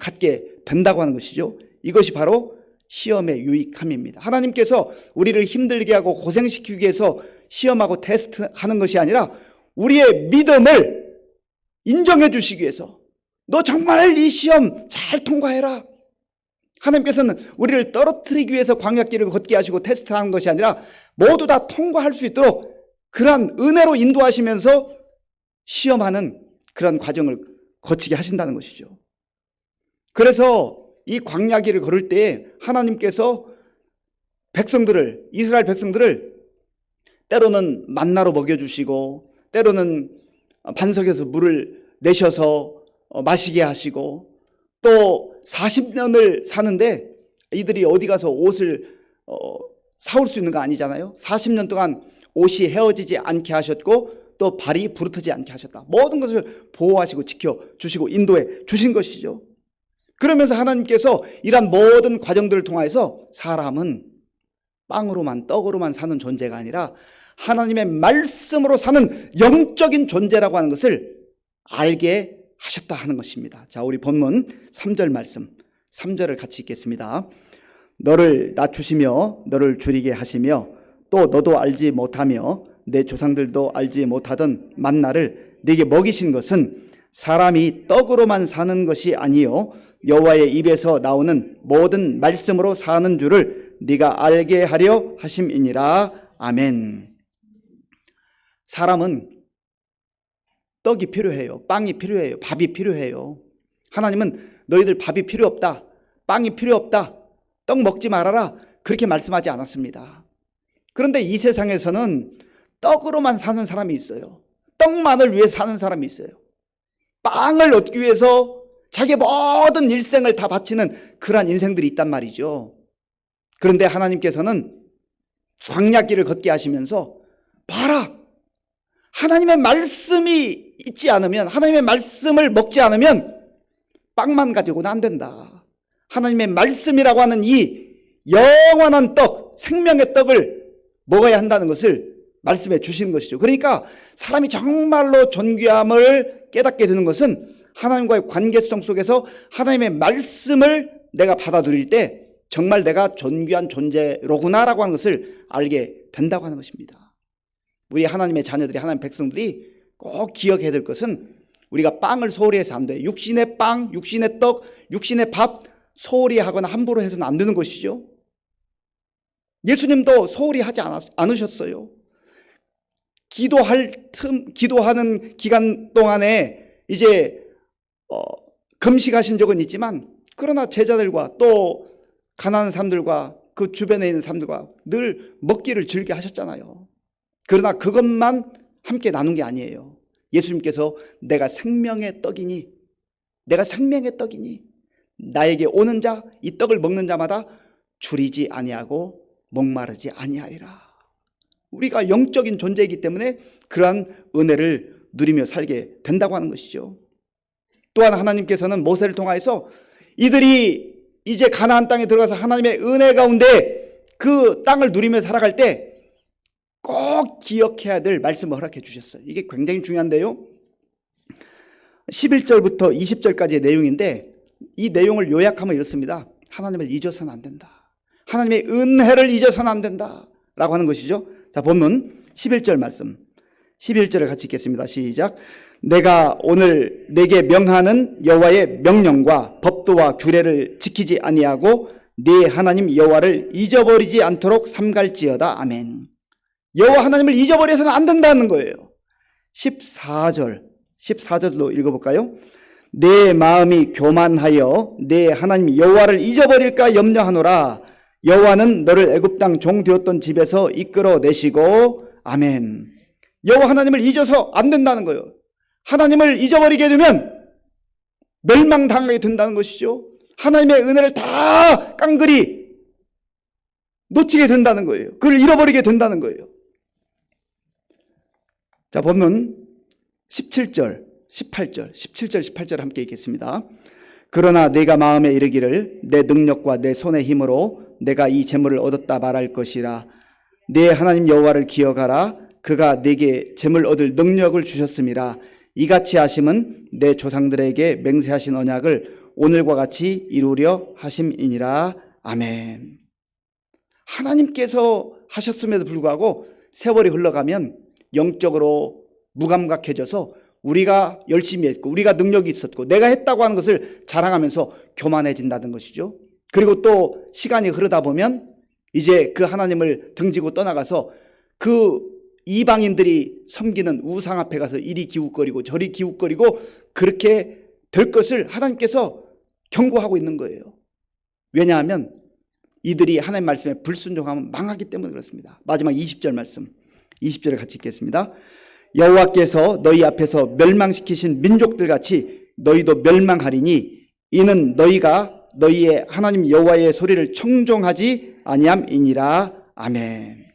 갖게 된다고 하는 것이죠. 이것이 바로 시험의 유익함입니다. 하나님께서 우리를 힘들게 하고 고생시키기 위해서 시험하고 테스트하는 것이 아니라 우리의 믿음을 인정해 주시기 위해서 너 정말 이 시험 잘 통과해라. 하나님께서는 우리를 떨어뜨리기 위해서 광야길을 걷게 하시고 테스트하는 것이 아니라 모두 다 통과할 수 있도록 그러한 은혜로 인도하시면서 시험하는 그런 과정을 거치게 하신다는 것이죠. 그래서 이 광야길을 걸을 때 하나님께서 백성들을, 이스라엘 백성들을 때로는 만나로 먹여주시고 때로는 반석에서 물을 내셔서 마시게 하시고 또 40년을 사는데 이들이 어디 가서 옷을 사올 수 있는 거 아니잖아요. 40년 동안 옷이 헤어지지 않게 하셨고 또 발이 부르트지 않게 하셨다. 모든 것을 보호하시고 지켜주시고 인도해 주신 것이죠. 그러면서 하나님께서 이런 모든 과정들을 통해서 사람은 빵으로만 떡으로만 사는 존재가 아니라 하나님의 말씀으로 사는 영적인 존재라고 하는 것을 알게 하셨다 하는 것입니다. 자, 우리 본문 3절 말씀 3절을 같이 읽겠습니다. 너를 낮추시며 너를 줄이게 하시며 또 너도 알지 못하며 내 조상들도 알지 못하던 만나를 네게 먹이신 것은 사람이 떡으로만 사는 것이 아니요 여호와의 입에서 나오는 모든 말씀으로 사는 줄을 네가 알게 하려 하심이니라. 아멘. 사람은 떡이 필요해요. 빵이 필요해요. 밥이 필요해요. 하나님은 너희들 밥이 필요 없다. 빵이 필요 없다. 떡 먹지 말아라. 그렇게 말씀하지 않았습니다. 그런데 이 세상에서는 떡으로만 사는 사람이 있어요. 떡만을 위해 사는 사람이 있어요. 빵을 얻기 위해서 자기의 모든 일생을 다 바치는 그러한 인생들이 있단 말이죠. 그런데 하나님께서는 광야길을 걷게 하시면서 봐라. 하나님의 말씀이 있지 않으면 하나님의 말씀을 먹지 않으면 빵만 가지고는 안 된다. 하나님의 말씀이라고 하는 이 영원한 떡, 생명의 떡을 먹어야 한다는 것을 말씀해 주시는 것이죠. 그러니까 사람이 정말로 존귀함을 깨닫게 되는 것은 하나님과의 관계성 속에서 하나님의 말씀을 내가 받아들일 때 정말 내가 존귀한 존재로구나라고 하는 것을 알게 된다고 하는 것입니다. 우리 하나님의 자녀들이, 하나님의 백성들이 꼭 기억해야 될 것은 우리가 빵을 소홀히 해서 안 돼요. 육신의 빵, 육신의 떡, 육신의 밥 소홀히 하거나 함부로 해서는 안 되는 것이죠. 예수님도 소홀히 하지 않으셨어요. 기도하는 기간 동안에 이제 금식하신 적은 있지만 그러나 제자들과 또 가난한 사람들과 그 주변에 있는 사람들과 늘 먹기를 즐겨 하셨잖아요. 그러나 그것만 함께 나눈 게 아니에요. 예수님께서 내가 생명의 떡이니 나에게 오는 자, 이 떡을 먹는 자마다 줄이지 아니하고 목마르지 아니하리라. 우리가 영적인 존재이기 때문에 그러한 은혜를 누리며 살게 된다고 하는 것이죠. 또한 하나님께서는 모세를 통하여서 이들이 이제 가나안 땅에 들어가서 하나님의 은혜 가운데 그 땅을 누리며 살아갈 때 꼭 기억해야 될 말씀을 허락해 주셨어요. 이게 굉장히 중요한데요. 11절부터 20절까지의 내용인데 이 내용을 요약하면 이렇습니다. 하나님을 잊어서는 안 된다. 하나님의 은혜를 잊어서는 안 된다 라고 하는 것이죠. 자, 본문 11절 말씀 11절을 같이 읽겠습니다. 시작. 내가 오늘 내게 명하는 여호와의 명령과 법도와 규례를 지키지 아니하고 네 하나님 여호와를 잊어버리지 않도록 삼갈지어다. 아멘. 여호와 하나님을 잊어버려서는 안 된다는 거예요. 14절로 읽어볼까요? 내 마음이 교만하여 내 하나님 여호와를 잊어버릴까 염려하노라. 여호와는 너를 애굽 땅 종 되었던 집에서 이끌어내시고. 아멘. 여호와 하나님을 잊어서 안 된다는 거예요. 하나님을 잊어버리게 되면 멸망당하게 된다는 것이죠. 하나님의 은혜를 다 깡그리 놓치게 된다는 거예요. 그걸 잃어버리게 된다는 거예요. 자, 본문 17절, 18절 함께 읽겠습니다. 그러나 내가 마음에 이르기를 내 능력과 내 손의 힘으로 내가 이 재물을 얻었다 말할 것이라. 내 하나님 여호와를 기억하라. 그가 내게 재물 얻을 능력을 주셨음이라. 이같이 하심은 내 조상들에게 맹세하신 언약을 오늘과 같이 이루려 하심이니라. 아멘. 하나님께서 하셨음에도 불구하고 세월이 흘러가면 영적으로 무감각해져서 우리가 열심히 했고 우리가 능력이 있었고 내가 했다고 하는 것을 자랑하면서 교만해진다는 것이죠. 그리고 또 시간이 흐르다 보면 이제 그 하나님을 등지고 떠나가서 그 이방인들이 섬기는 우상 앞에 가서 이리 기웃거리고 저리 기웃거리고 그렇게 될 것을 하나님께서 경고하고 있는 거예요. 왜냐하면 이들이 하나님 말씀에 불순종하면 망하기 때문에 그렇습니다. 마지막 20절 말씀, 20절을 같이 읽겠습니다. 여호와께서 너희 앞에서 멸망시키신 민족들 같이 너희도 멸망하리니 이는 너희가 너희의 하나님 여호와의 소리를 청종하지 아니함이니라. 아멘.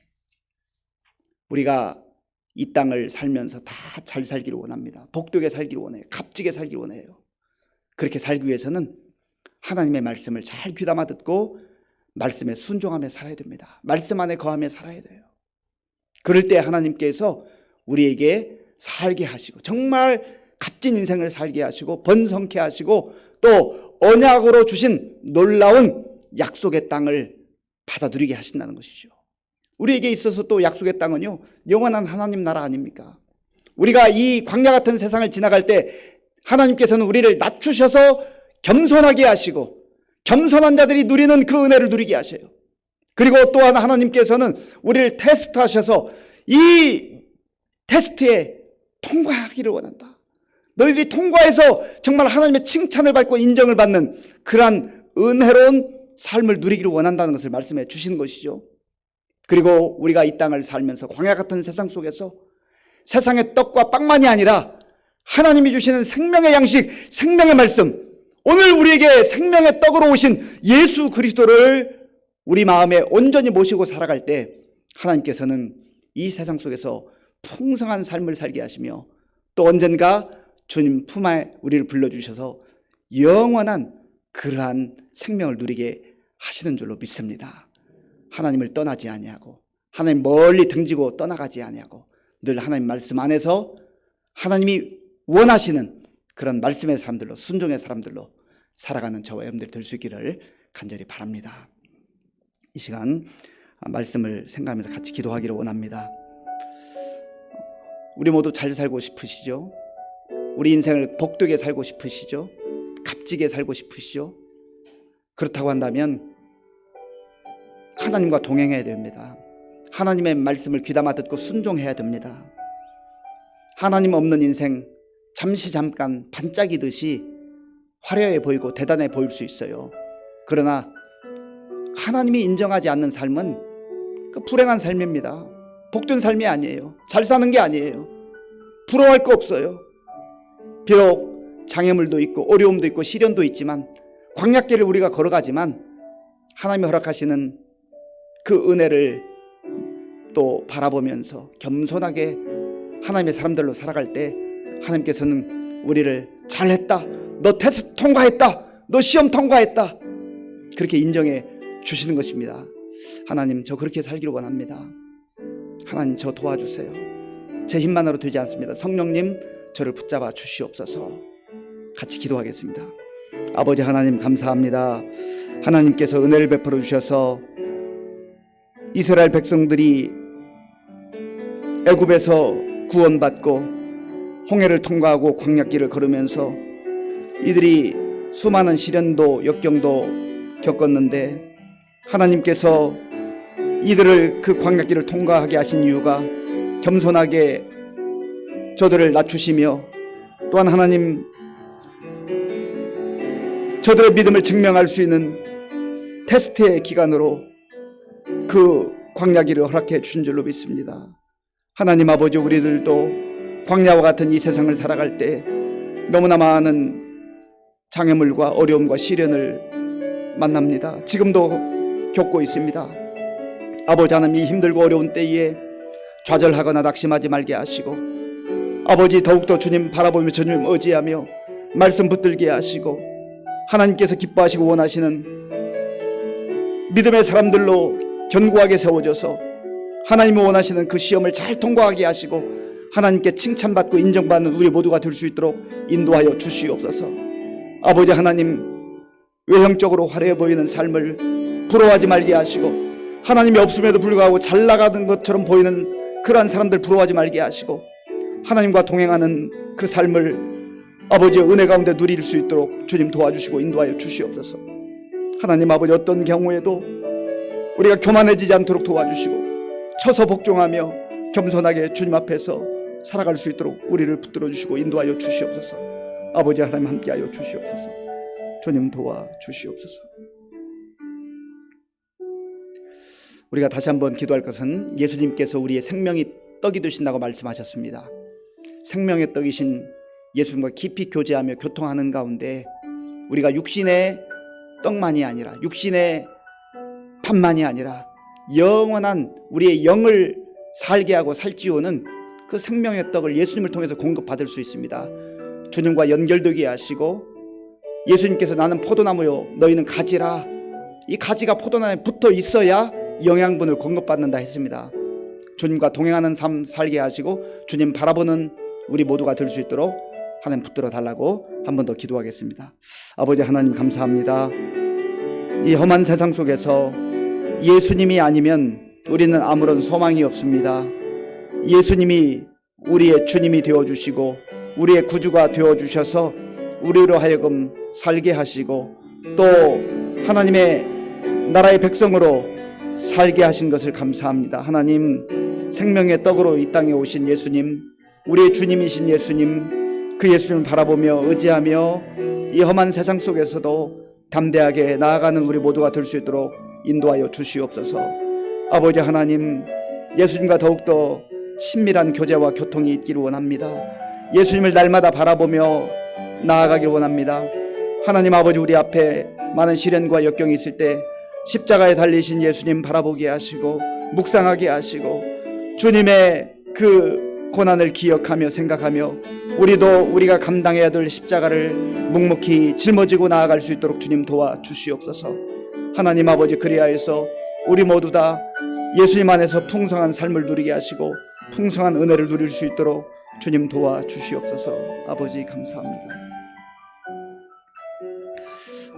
우리가 이 땅을 살면서 다 잘 살기를 원합니다. 복되게 살기를 원해요. 값지게 살기를 원해요. 그렇게 살기 위해서는 하나님의 말씀을 잘 귀담아 듣고 말씀에 순종하며 살아야 됩니다. 말씀 안에 거하며 살아야 돼요. 그럴 때 하나님께서 우리에게 살게 하시고 정말 값진 인생을 살게 하시고 번성케 하시고 또 언약으로 주신 놀라운 약속의 땅을 받아 누리게 하신다는 것이죠. 우리에게 있어서 또 약속의 땅은요, 영원한 하나님 나라 아닙니까? 우리가 이 광야 같은 세상을 지나갈 때 하나님께서는 우리를 낮추셔서 겸손하게 하시고 겸손한 자들이 누리는 그 은혜를 누리게 하셔요. 그리고 또한 하나님께서는 우리를 테스트하셔서 이 테스트에 통과하기를 원한다. 너희들이 통과해서 정말 하나님의 칭찬을 받고 인정을 받는 그러한 은혜로운 삶을 누리기를 원한다는 것을 말씀해 주시는 것이죠. 그리고 우리가 이 땅을 살면서 광야 같은 세상 속에서 세상의 떡과 빵만이 아니라 하나님이 주시는 생명의 양식, 생명의 말씀, 오늘 우리에게 생명의 떡으로 오신 예수 그리스도를 우리 마음에 온전히 모시고 살아갈 때 하나님께서는 이 세상 속에서 풍성한 삶을 살게 하시며 또 언젠가 주님 품에 우리를 불러주셔서 영원한 그러한 생명을 누리게 하시는 줄로 믿습니다. 하나님을 떠나지 아니하고 하나님 멀리 등지고 떠나가지 아니하고 늘 하나님 말씀 안에서 하나님이 원하시는 그런 말씀의 사람들로 순종의 사람들로 살아가는 저와 여러분들 될 수 있기를 간절히 바랍니다. 이 시간 말씀을 생각하면서 같이 기도하기를 원합니다. 우리 모두 잘 살고 싶으시죠? 우리 인생을 복되게 살고 싶으시죠? 값지게 살고 싶으시죠? 그렇다고 한다면 하나님과 동행해야 됩니다. 하나님의 말씀을 귀담아 듣고 순종해야 됩니다. 하나님 없는 인생 잠시 잠깐 반짝이듯이 화려해 보이고 대단해 보일 수 있어요. 그러나 하나님이 인정하지 않는 삶은 그 불행한 삶입니다. 복된 삶이 아니에요. 잘 사는 게 아니에요. 부러워할 거 없어요. 비록 장애물도 있고 어려움도 있고 시련도 있지만 광야길을 우리가 걸어가지만 하나님이 허락하시는 그 은혜를 또 바라보면서 겸손하게 하나님의 사람들로 살아갈 때 하나님께서는 우리를 잘했다, 너 테스트 통과했다, 너 시험 통과했다 그렇게 인정해 주시는 것입니다. 하나님, 저 그렇게 살기를 원합니다. 하나님, 저 도와주세요. 제 힘만으로 되지 않습니다. 성령님, 저를 붙잡아 주시옵소서. 같이 기도하겠습니다. 아버지 하나님, 감사합니다. 하나님께서 은혜를 베풀어 주셔서 이스라엘 백성들이 애굽에서 구원받고 홍해를 통과하고 광야길을 걸으면서 이들이 수많은 시련도 역경도 겪었는데 하나님께서 이들을 그 광야길을 통과하게 하신 이유가 겸손하게 저들을 낮추시며 또한 하나님 저들의 믿음을 증명할 수 있는 테스트의 기간으로 그 광야길을 허락해 주신 줄로 믿습니다. 하나님 아버지, 우리들도 광야와 같은 이 세상을 살아갈 때 너무나 많은 장애물과 어려움과 시련을 만납니다. 지금도 겪고 있습니다. 아버지 하나님, 이 힘들고 어려운 때에 좌절하거나 낙심하지 말게 하시고 아버지 더욱더 주님 바라보며 주님 의지하며 말씀 붙들게 하시고 하나님께서 기뻐하시고 원하시는 믿음의 사람들로 견고하게 세워져서 하나님이 원하시는 그 시험을 잘 통과하게 하시고 하나님께 칭찬받고 인정받는 우리 모두가 될 수 있도록 인도하여 주시옵소서. 아버지 하나님, 외형적으로 화려해 보이는 삶을 부러워하지 말게 하시고 하나님이 없음에도 불구하고 잘 나가는 것처럼 보이는 그러한 사람들 부러워하지 말게 하시고 하나님과 동행하는 그 삶을 아버지의 은혜 가운데 누릴 수 있도록 주님 도와주시고 인도하여 주시옵소서. 하나님 아버지, 어떤 경우에도 우리가 교만해지지 않도록 도와주시고 쳐서 복종하며 겸손하게 주님 앞에서 살아갈 수 있도록 우리를 붙들어 주시고 인도하여 주시옵소서. 아버지 하나님 함께하여 주시옵소서. 주님 도와주시옵소서. 우리가 다시 한번 기도할 것은 예수님께서 우리의 생명이 떡이 되신다고 말씀하셨습니다. 생명의 떡이신 예수님과 깊이 교제하며 교통하는 가운데 우리가 육신의 떡만이 아니라 육신의 밥만이 아니라 영원한 우리의 영을 살게 하고 살찌우는 그 생명의 떡을 예수님을 통해서 공급받을 수 있습니다. 주님과 연결되게 하시고 예수님께서 나는 포도나무요 너희는 가지라, 이 가지가 포도나무에 붙어 있어야 영양분을 공급받는다 했습니다. 주님과 동행하는 삶 살게 하시고 주님 바라보는 우리 모두가 될 수 있도록 하나님 붙들어 달라고 한 번 더 기도하겠습니다. 아버지 하나님 감사합니다. 이 험한 세상 속에서 예수님이 아니면 우리는 아무런 소망이 없습니다. 예수님이 우리의 주님이 되어주시고 우리의 구주가 되어주셔서 우리로 하여금 살게 하시고 또 하나님의 나라의 백성으로 살게 하신 것을 감사합니다. 하나님, 생명의 떡으로 이 땅에 오신 예수님, 우리의 주님이신 예수님, 그 예수님을 바라보며 의지하며 이 험한 세상 속에서도 담대하게 나아가는 우리 모두가 될 수 있도록 인도하여 주시옵소서. 아버지 하나님, 예수님과 더욱더 친밀한 교제와 교통이 있기를 원합니다. 예수님을 날마다 바라보며 나아가기를 원합니다. 하나님 아버지, 우리 앞에 많은 시련과 역경이 있을 때 십자가에 달리신 예수님 바라보게 하시고 묵상하게 하시고 주님의 그 고난을 기억하며 생각하며 우리도 우리가 감당해야 될 십자가를 묵묵히 짊어지고 나아갈 수 있도록 주님 도와주시옵소서. 하나님 아버지, 그리하여서 우리 모두 다 예수님 안에서 풍성한 삶을 누리게 하시고 풍성한 은혜를 누릴 수 있도록 주님 도와주시옵소서. 아버지 감사합니다.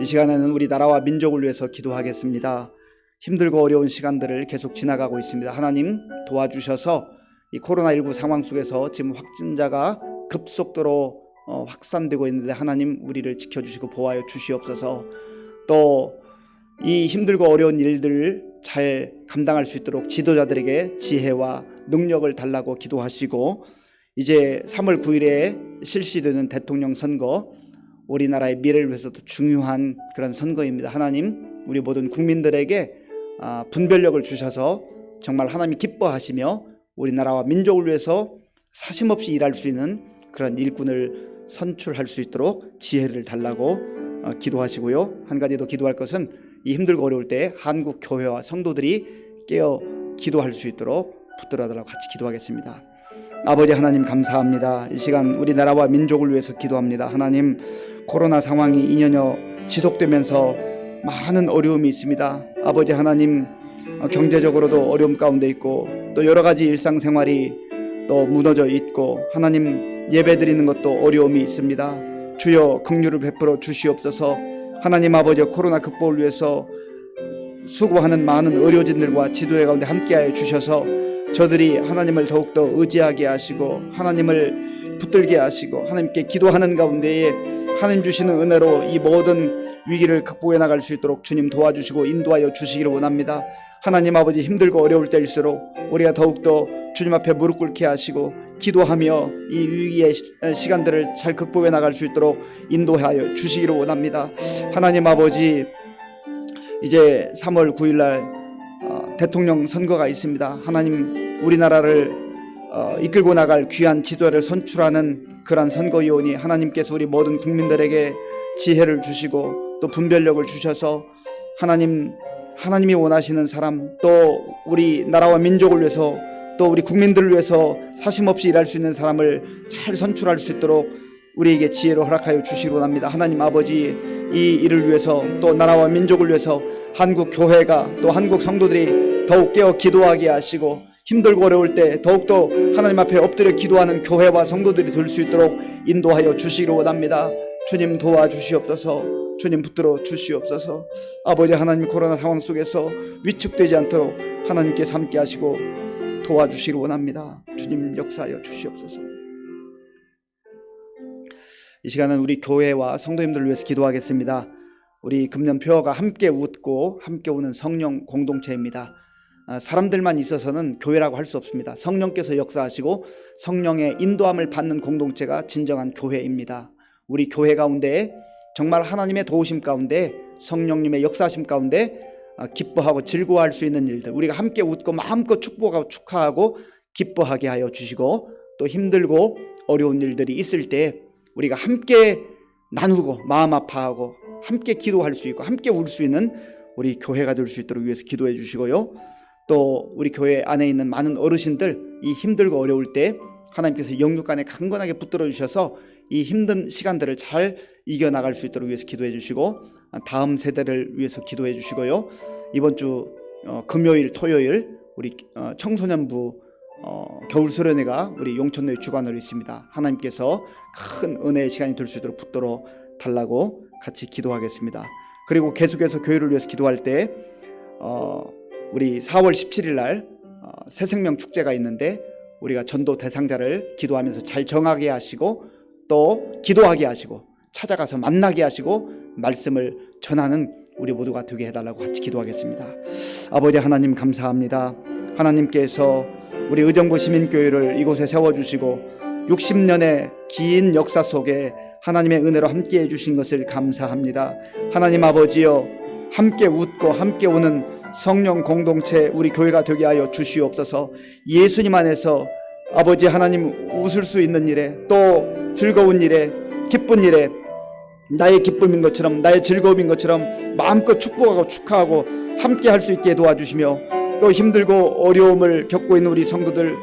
이 시간에는 우리 나라와 민족을 위해서 기도하겠습니다. 힘들고 어려운 시간들을 계속 지나가고 있습니다. 하나님 도와주셔서 이 코로나19 상황 속에서 지금 확진자가 급속도로 확산되고 있는데 하나님 우리를 지켜주시고 보호하여 주시옵소서. 또 이 힘들고 어려운 일들을 잘 감당할 수 있도록 지도자들에게 지혜와 능력을 달라고 기도하시고, 이제 3월 9일에 실시되는 대통령 선거, 우리나라의 미래를 위해서도 중요한 그런 선거입니다. 하나님 우리 모든 국민들에게 분별력을 주셔서 정말 하나님이 기뻐하시며 우리나라와 민족을 위해서 사심없이 일할 수 있는 그런 일꾼을 선출할 수 있도록 지혜를 달라고 기도하시고요. 한 가지 더 기도할 것은 이 힘들고 어려울 때 한국 교회와 성도들이 깨어 기도할 수 있도록 붙들어 달라고 같이 기도하겠습니다. 아버지 하나님 감사합니다. 이 시간 우리나라와 민족을 위해서 기도합니다. 하나님, 코로나 상황이 2년여 지속되면서 많은 어려움이 있습니다. 아버지 하나님, 경제적으로도 어려움 가운데 있고 또 여러 가지 일상생활이 또 무너져 있고 하나님 예배드리는 것도 어려움이 있습니다. 주여 긍휼을 베풀어 주시옵소서. 하나님 아버지, 코로나 극복을 위해서 수고하는 많은 의료진들과 지도회 가운데 함께하여 주셔서 저들이 하나님을 더욱더 의지하게 하시고 하나님을 붙들게 하시고 하나님께 기도하는 가운데에 하나님 주시는 은혜로 이 모든 위기를 극복해 나갈 수 있도록 주님 도와주시고 인도하여 주시기를 원합니다. 하나님 아버지, 힘들고 어려울 때일수록 우리가 더욱더 주님 앞에 무릎 꿇게 하시고 기도하며 이 위기의 시간들을 잘 극복해 나갈 수 있도록 인도하여 주시기를 원합니다. 하나님 아버지, 이제 3월 9일날 대통령 선거가 있습니다. 하나님, 우리나라를 이끌고 나갈 귀한 지도자를 선출하는 그러한 선거위원이 하나님께서 우리 모든 국민들에게 지혜를 주시고 또 분별력을 주셔서 하나님이 원하시는 사람, 또 우리 나라와 민족을 위해서 또 우리 국민들을 위해서 사심없이 일할 수 있는 사람을 잘 선출할 수 있도록 우리에게 지혜로 허락하여 주시기 원합니다. 하나님 아버지, 이 일을 위해서 또 나라와 민족을 위해서 한국 교회가 또 한국 성도들이 더욱 깨어 기도하게 하시고 힘들고 어려울 때 더욱더 하나님 앞에 엎드려 기도하는 교회와 성도들이 될 수 있도록 인도하여 주시기를 원합니다. 주님 도와주시옵소서. 주님 붙들어 주시옵소서. 아버지 하나님, 코로나 상황 속에서 위축되지 않도록 하나님께서 함께 하시고 도와주시기를 원합니다. 주님 역사하여 주시옵소서. 이 시간은 우리 교회와 성도님들을 위해서 기도하겠습니다. 우리 금년표어가 함께 웃고 함께 우는 성령 공동체입니다. 사람들만 있어서는 교회라고 할 수 없습니다. 성령께서 역사하시고 성령의 인도함을 받는 공동체가 진정한 교회입니다. 우리 교회 가운데 정말 하나님의 도우심 가운데 성령님의 역사하심 가운데 기뻐하고 즐거워할 수 있는 일들, 우리가 함께 웃고 마음껏 축복하고 축하하고 기뻐하게 하여 주시고, 또 힘들고 어려운 일들이 있을 때 우리가 함께 나누고 마음 아파하고 함께 기도할 수 있고 함께 울 수 있는 우리 교회가 될 수 있도록 위해서 기도해 주시고요. 또 우리 교회 안에 있는 많은 어르신들, 이 힘들고 어려울 때 하나님께서 영육간에 강건하게 붙들어 주셔서 이 힘든 시간들을 잘 이겨나갈 수 있도록 위해서 기도해 주시고, 다음 세대를 위해서 기도해 주시고요. 이번 주 금요일 토요일 우리 청소년부 겨울 수련회가 우리 용천로에 주관으로 있습니다. 하나님께서 큰 은혜의 시간이 될 수 있도록 붙들어 달라고 같이 기도하겠습니다. 그리고 계속해서 교회를 위해서 기도할 때 우리 4월 17일 날 새생명 축제가 있는데 우리가 전도 대상자를 기도하면서 잘 정하게 하시고 또 기도하게 하시고 찾아가서 만나게 하시고 말씀을 전하는 우리 모두가 되게 해달라고 같이 기도하겠습니다. 아버지 하나님 감사합니다. 하나님께서 우리 의정부 시민교회를 이곳에 세워주시고 60년의 긴 역사 속에 하나님의 은혜로 함께해 주신 것을 감사합니다. 하나님 아버지여, 함께 웃고 함께 우는 성령 공동체 우리 교회가 되게 하여 주시옵소서. 예수님 안에서 아버지 하나님 웃을 수 있는 일에, 또 즐거운 일에, 기쁜 일에 나의 기쁨인 것처럼 나의 즐거움인 것처럼 마음껏 축복하고 축하하고 함께 할 수 있게 도와주시며, 또 힘들고 어려움을 겪고 있는 우리 성도들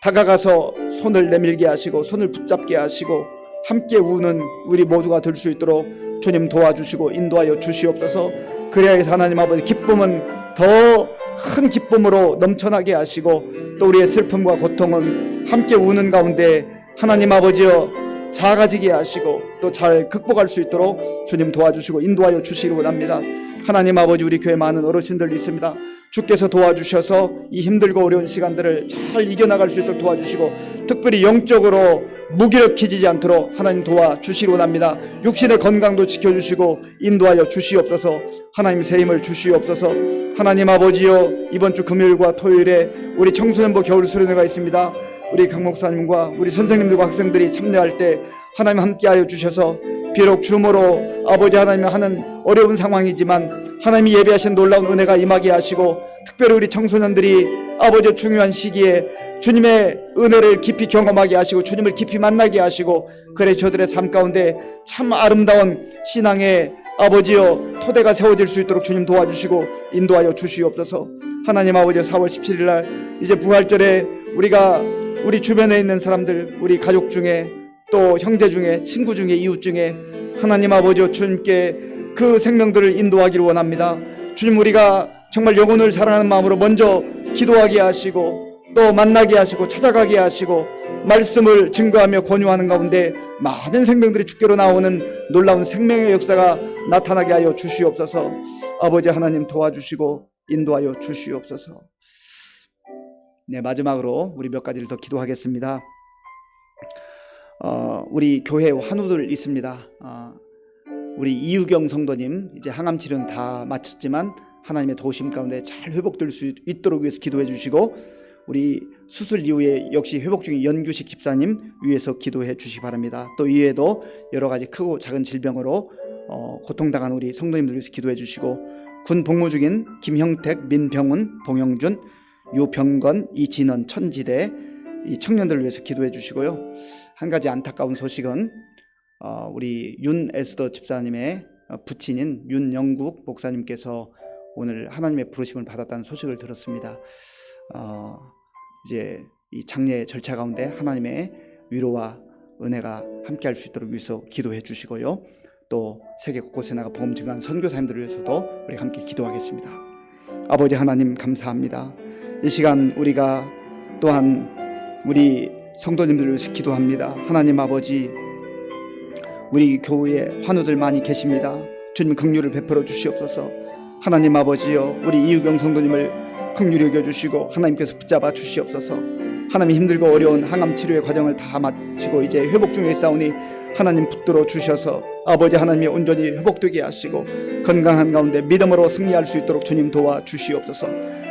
다가가서 손을 내밀게 하시고 손을 붙잡게 하시고 함께 우는 우리 모두가 될 수 있도록 주님 도와주시고 인도하여 주시옵소서. 그래야 해서 하나님 아버지 기쁨은 더 큰 기쁨으로 넘쳐나게 하시고, 또 우리의 슬픔과 고통은 함께 우는 가운데 하나님 아버지여 작아지게 하시고 또 잘 극복할 수 있도록 주님 도와주시고 인도하여 주시기 원합니다. 하나님 아버지, 우리 교회 많은 어르신들 있습니다. 주께서 도와주셔서 이 힘들고 어려운 시간들을 잘 이겨나갈 수 있도록 도와주시고, 특별히 영적으로 무기력해지지 않도록 하나님 도와주시기 원합니다. 육신의 건강도 지켜주시고 인도하여 주시옵소서. 하나님 새 힘을 주시옵소서. 하나님 아버지여, 이번 주 금요일과 토요일에 우리 청소년부 겨울 수련회가 있습니다. 우리 강 목사님과 우리 선생님들과 학생들이 참여할 때 하나님 함께하여 주셔서, 비록 줌으로 아버지 하나님 하는 어려운 상황이지만 하나님이 예비하신 놀라운 은혜가 임하게 하시고, 특별히 우리 청소년들이 아버지 중요한 시기에 주님의 은혜를 깊이 경험하게 하시고 주님을 깊이 만나게 하시고, 그래 저들의 삶 가운데 참 아름다운 신앙의 아버지여 토대가 세워질 수 있도록 주님 도와주시고 인도하여 주시옵소서. 하나님 아버지, 4월 17일 날 이제 부활절에 우리가 우리 주변에 있는 사람들, 우리 가족 중에 또 형제 중에 친구 중에 이웃 중에 하나님 아버지 주님께 그 생명들을 인도하기를 원합니다. 주님, 우리가 정말 영혼을 사랑하는 마음으로 먼저 기도하게 하시고 또 만나게 하시고 찾아가게 하시고 말씀을 증거하며 권유하는 가운데 많은 생명들이 주께로 나오는 놀라운 생명의 역사가 나타나게 하여 주시옵소서. 아버지 하나님 도와주시고 인도하여 주시옵소서. 네, 마지막으로 우리 몇 가지를 더 기도하겠습니다. 우리 교회 환우들 있습니다. 우리 이유경 성도님 이제 항암 치료는 다 마쳤지만 하나님의 도우심 가운데 잘 회복될 수 있도록 위해서 기도해 주시고, 우리 수술 이후에 역시 회복 중인 연규식 집사님 위해서 기도해 주시기 바랍니다. 또 이외에도 여러 가지 크고 작은 질병으로 고통당한 우리 성도님들 위해서 기도해 주시고, 군 복무 중인 김형택, 민병훈, 봉영준, 유병건, 이진원, 천지대 이 청년들을 위해서 기도해 주시고요. 한 가지 안타까운 소식은 우리 윤에스더 집사님의 부친인 윤영국 목사님께서 오늘 하나님의 부르심을 받았다는 소식을 들었습니다. 이제 이 장례 절차 가운데 하나님의 위로와 은혜가 함께할 수 있도록 위해서 기도해 주시고요. 또 세계 곳곳에 나가 복음 증거하는 선교사님들을 위해서도 우리 함께 기도하겠습니다. 아버지 하나님 감사합니다. 이 시간 우리가 또한 우리 성도님들을 위해서 기도합니다. 하나님 아버지, 우리 교회에 환우들 많이 계십니다. 주님 긍휼을 베풀어 주시옵소서. 하나님 아버지여, 우리 이유경 성도님을 긍휼히 여겨주시고 하나님께서 붙잡아 주시옵소서. 하나님 힘들고 어려운 항암 치료의 과정을 다 마치고 이제 회복 중에 있사오니 하나님 붙들어 주셔서 아버지 하나님이 온전히 회복되게 하시고 건강한 가운데 믿음으로 승리할 수 있도록 주님 도와 주시옵소서.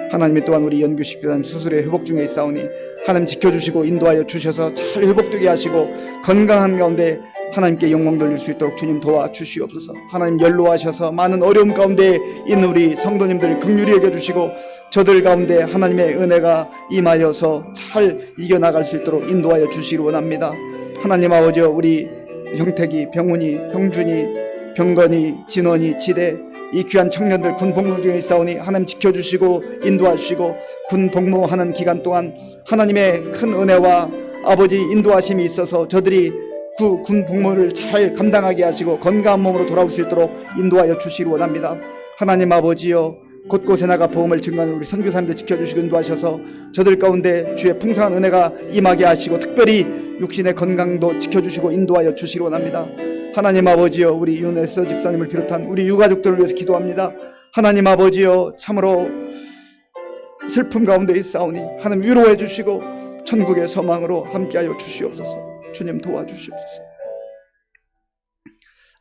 하나님이 또한 우리 연규식교단 수술의 회복 중에 있사오니 하나님 지켜주시고 인도하여 주셔서 잘 회복되게 하시고 건강한 가운데 하나님께 영광 돌릴 수 있도록 주님 도와 주시옵소서. 하나님 연로하셔서 많은 어려움 가운데 있는 우리 성도님들 긍휼히 여겨주시고 저들 가운데 하나님의 은혜가 임하여서 잘 이겨나갈 수 있도록 인도하여 주시기 원합니다. 하나님 아버지여, 우리 형택이, 병훈이, 형준이, 병건이, 진원이, 지대 이 귀한 청년들 군 복무 중에 있사오니 하나님 지켜주시고 인도하시고 군 복무하는 기간 동안 하나님의 큰 은혜와 아버지 인도하심이 있어서 저들이 그 군 복무를 잘 감당하게 하시고 건강한 몸으로 돌아올 수 있도록 인도하여 주시기 원합니다. 하나님 아버지여, 곳곳에 나가 복음을 증거하는 우리 선교사님들 지켜주시고 인도하셔서 저들 가운데 주의 풍성한 은혜가 임하게 하시고 특별히 육신의 건강도 지켜주시고 인도하여 주시기 원합니다. 하나님 아버지여, 우리 윤에서 집사님을 비롯한 우리 유가족들을 위해서 기도합니다. 하나님 아버지여, 참으로 슬픔 가운데 있사오니 하나님 위로해 주시고 천국의 소망으로 함께하여 주시옵소서. 주님 도와주시옵소서.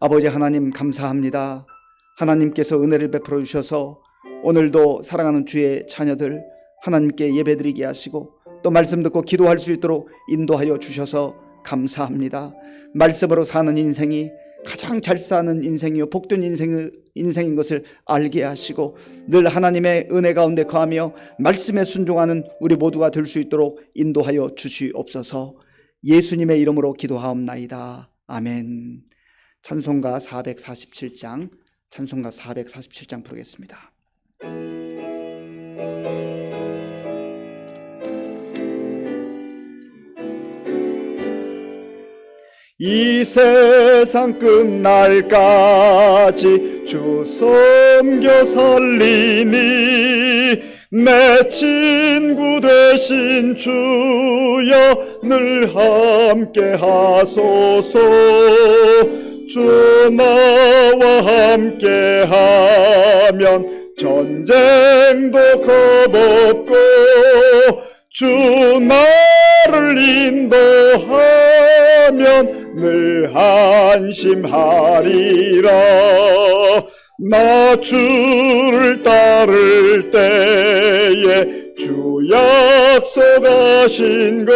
아버지 하나님 감사합니다. 하나님께서 은혜를 베풀어 주셔서 오늘도 사랑하는 주의 자녀들 하나님께 예배드리게 하시고 또 말씀 듣고 기도할 수 있도록 인도하여 주셔서 감사합니다. 말씀으로 사는 인생이 가장 잘 사는 인생이요 복된 인생인 것을 알게 하시고 늘 하나님의 은혜 가운데 거하며 말씀에 순종하는 우리 모두가 될 수 있도록 인도하여 주시옵소서. 예수님의 이름으로 기도하옵나이다. 아멘. 찬송가 447장 부르겠습니다. 이 세상 끝날까지 주 섬겨 살리니 내 친구 되신 주여 늘 함께 하소서. 주 나와 함께 하면 전쟁도 겁없고 주 나를 인도하면 늘 안심하리라. 나 주를 따를 때에 주 약속하신 것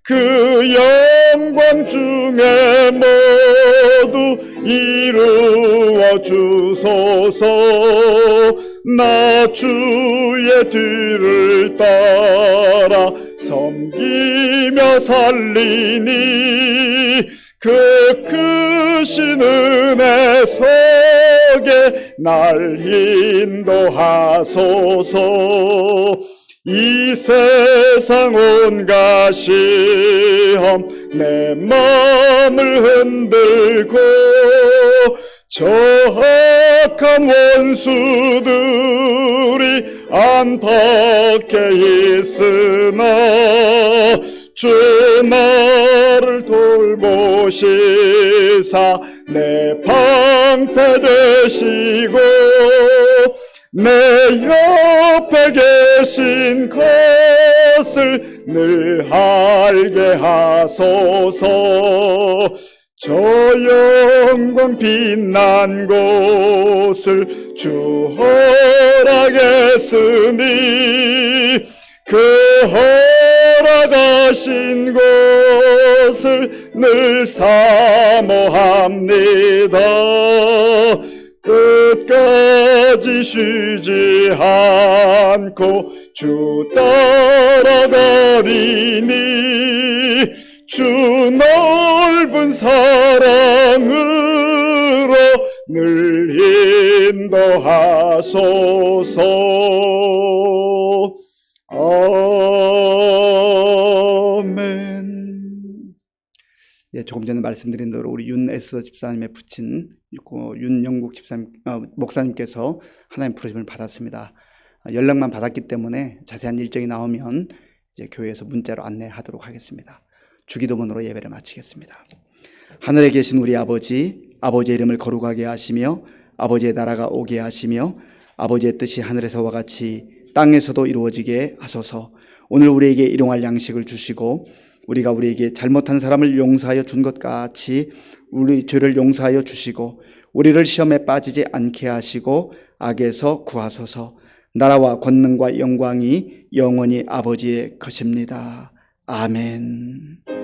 그 영광 중에 모두 이루어 주소서. 나 주의 뒤를 따라 섬기며 살리니 그 크신 은혜 속에 날 인도하소서. 이 세상 온갖 시험 내 맘을 흔들고 저악한 원수들이 안팎에 있으나 주 나를 돌보시사 내 방패 되시고 내 옆에 계신 것을 늘 알게 하소서. 저 영광 빛난 곳을 주 허락했으니 그 허락하신 곳을 늘 사모합니다. 끝까지 쉬지 않고 주 따라가리니 주 넓은 사랑으로 늘 인도하소서. 아멘. 예, 조금 전에 말씀드린 대로 우리 윤에스 집사님의 부친 윤영국 목사님께서 하나님 부르심을 받았습니다. 연락만 받았기 때문에 자세한 일정이 나오면 이제 교회에서 문자로 안내하도록 하겠습니다. 주기도문으로 예배를 마치겠습니다. 하늘에 계신 우리 아버지, 아버지의 이름을 거룩하게 하시며 아버지의 나라가 오게 하시며 아버지의 뜻이 하늘에서와 같이 땅에서도 이루어지게 하소서. 오늘 우리에게 일용할 양식을 주시고 우리가 우리에게 잘못한 사람을 용서하여 준 것 같이 우리 죄를 용서하여 주시고 우리를 시험에 빠지지 않게 하시고 악에서 구하소서. 나라와 권능과 영광이 영원히 아버지의 것입니다. 아멘.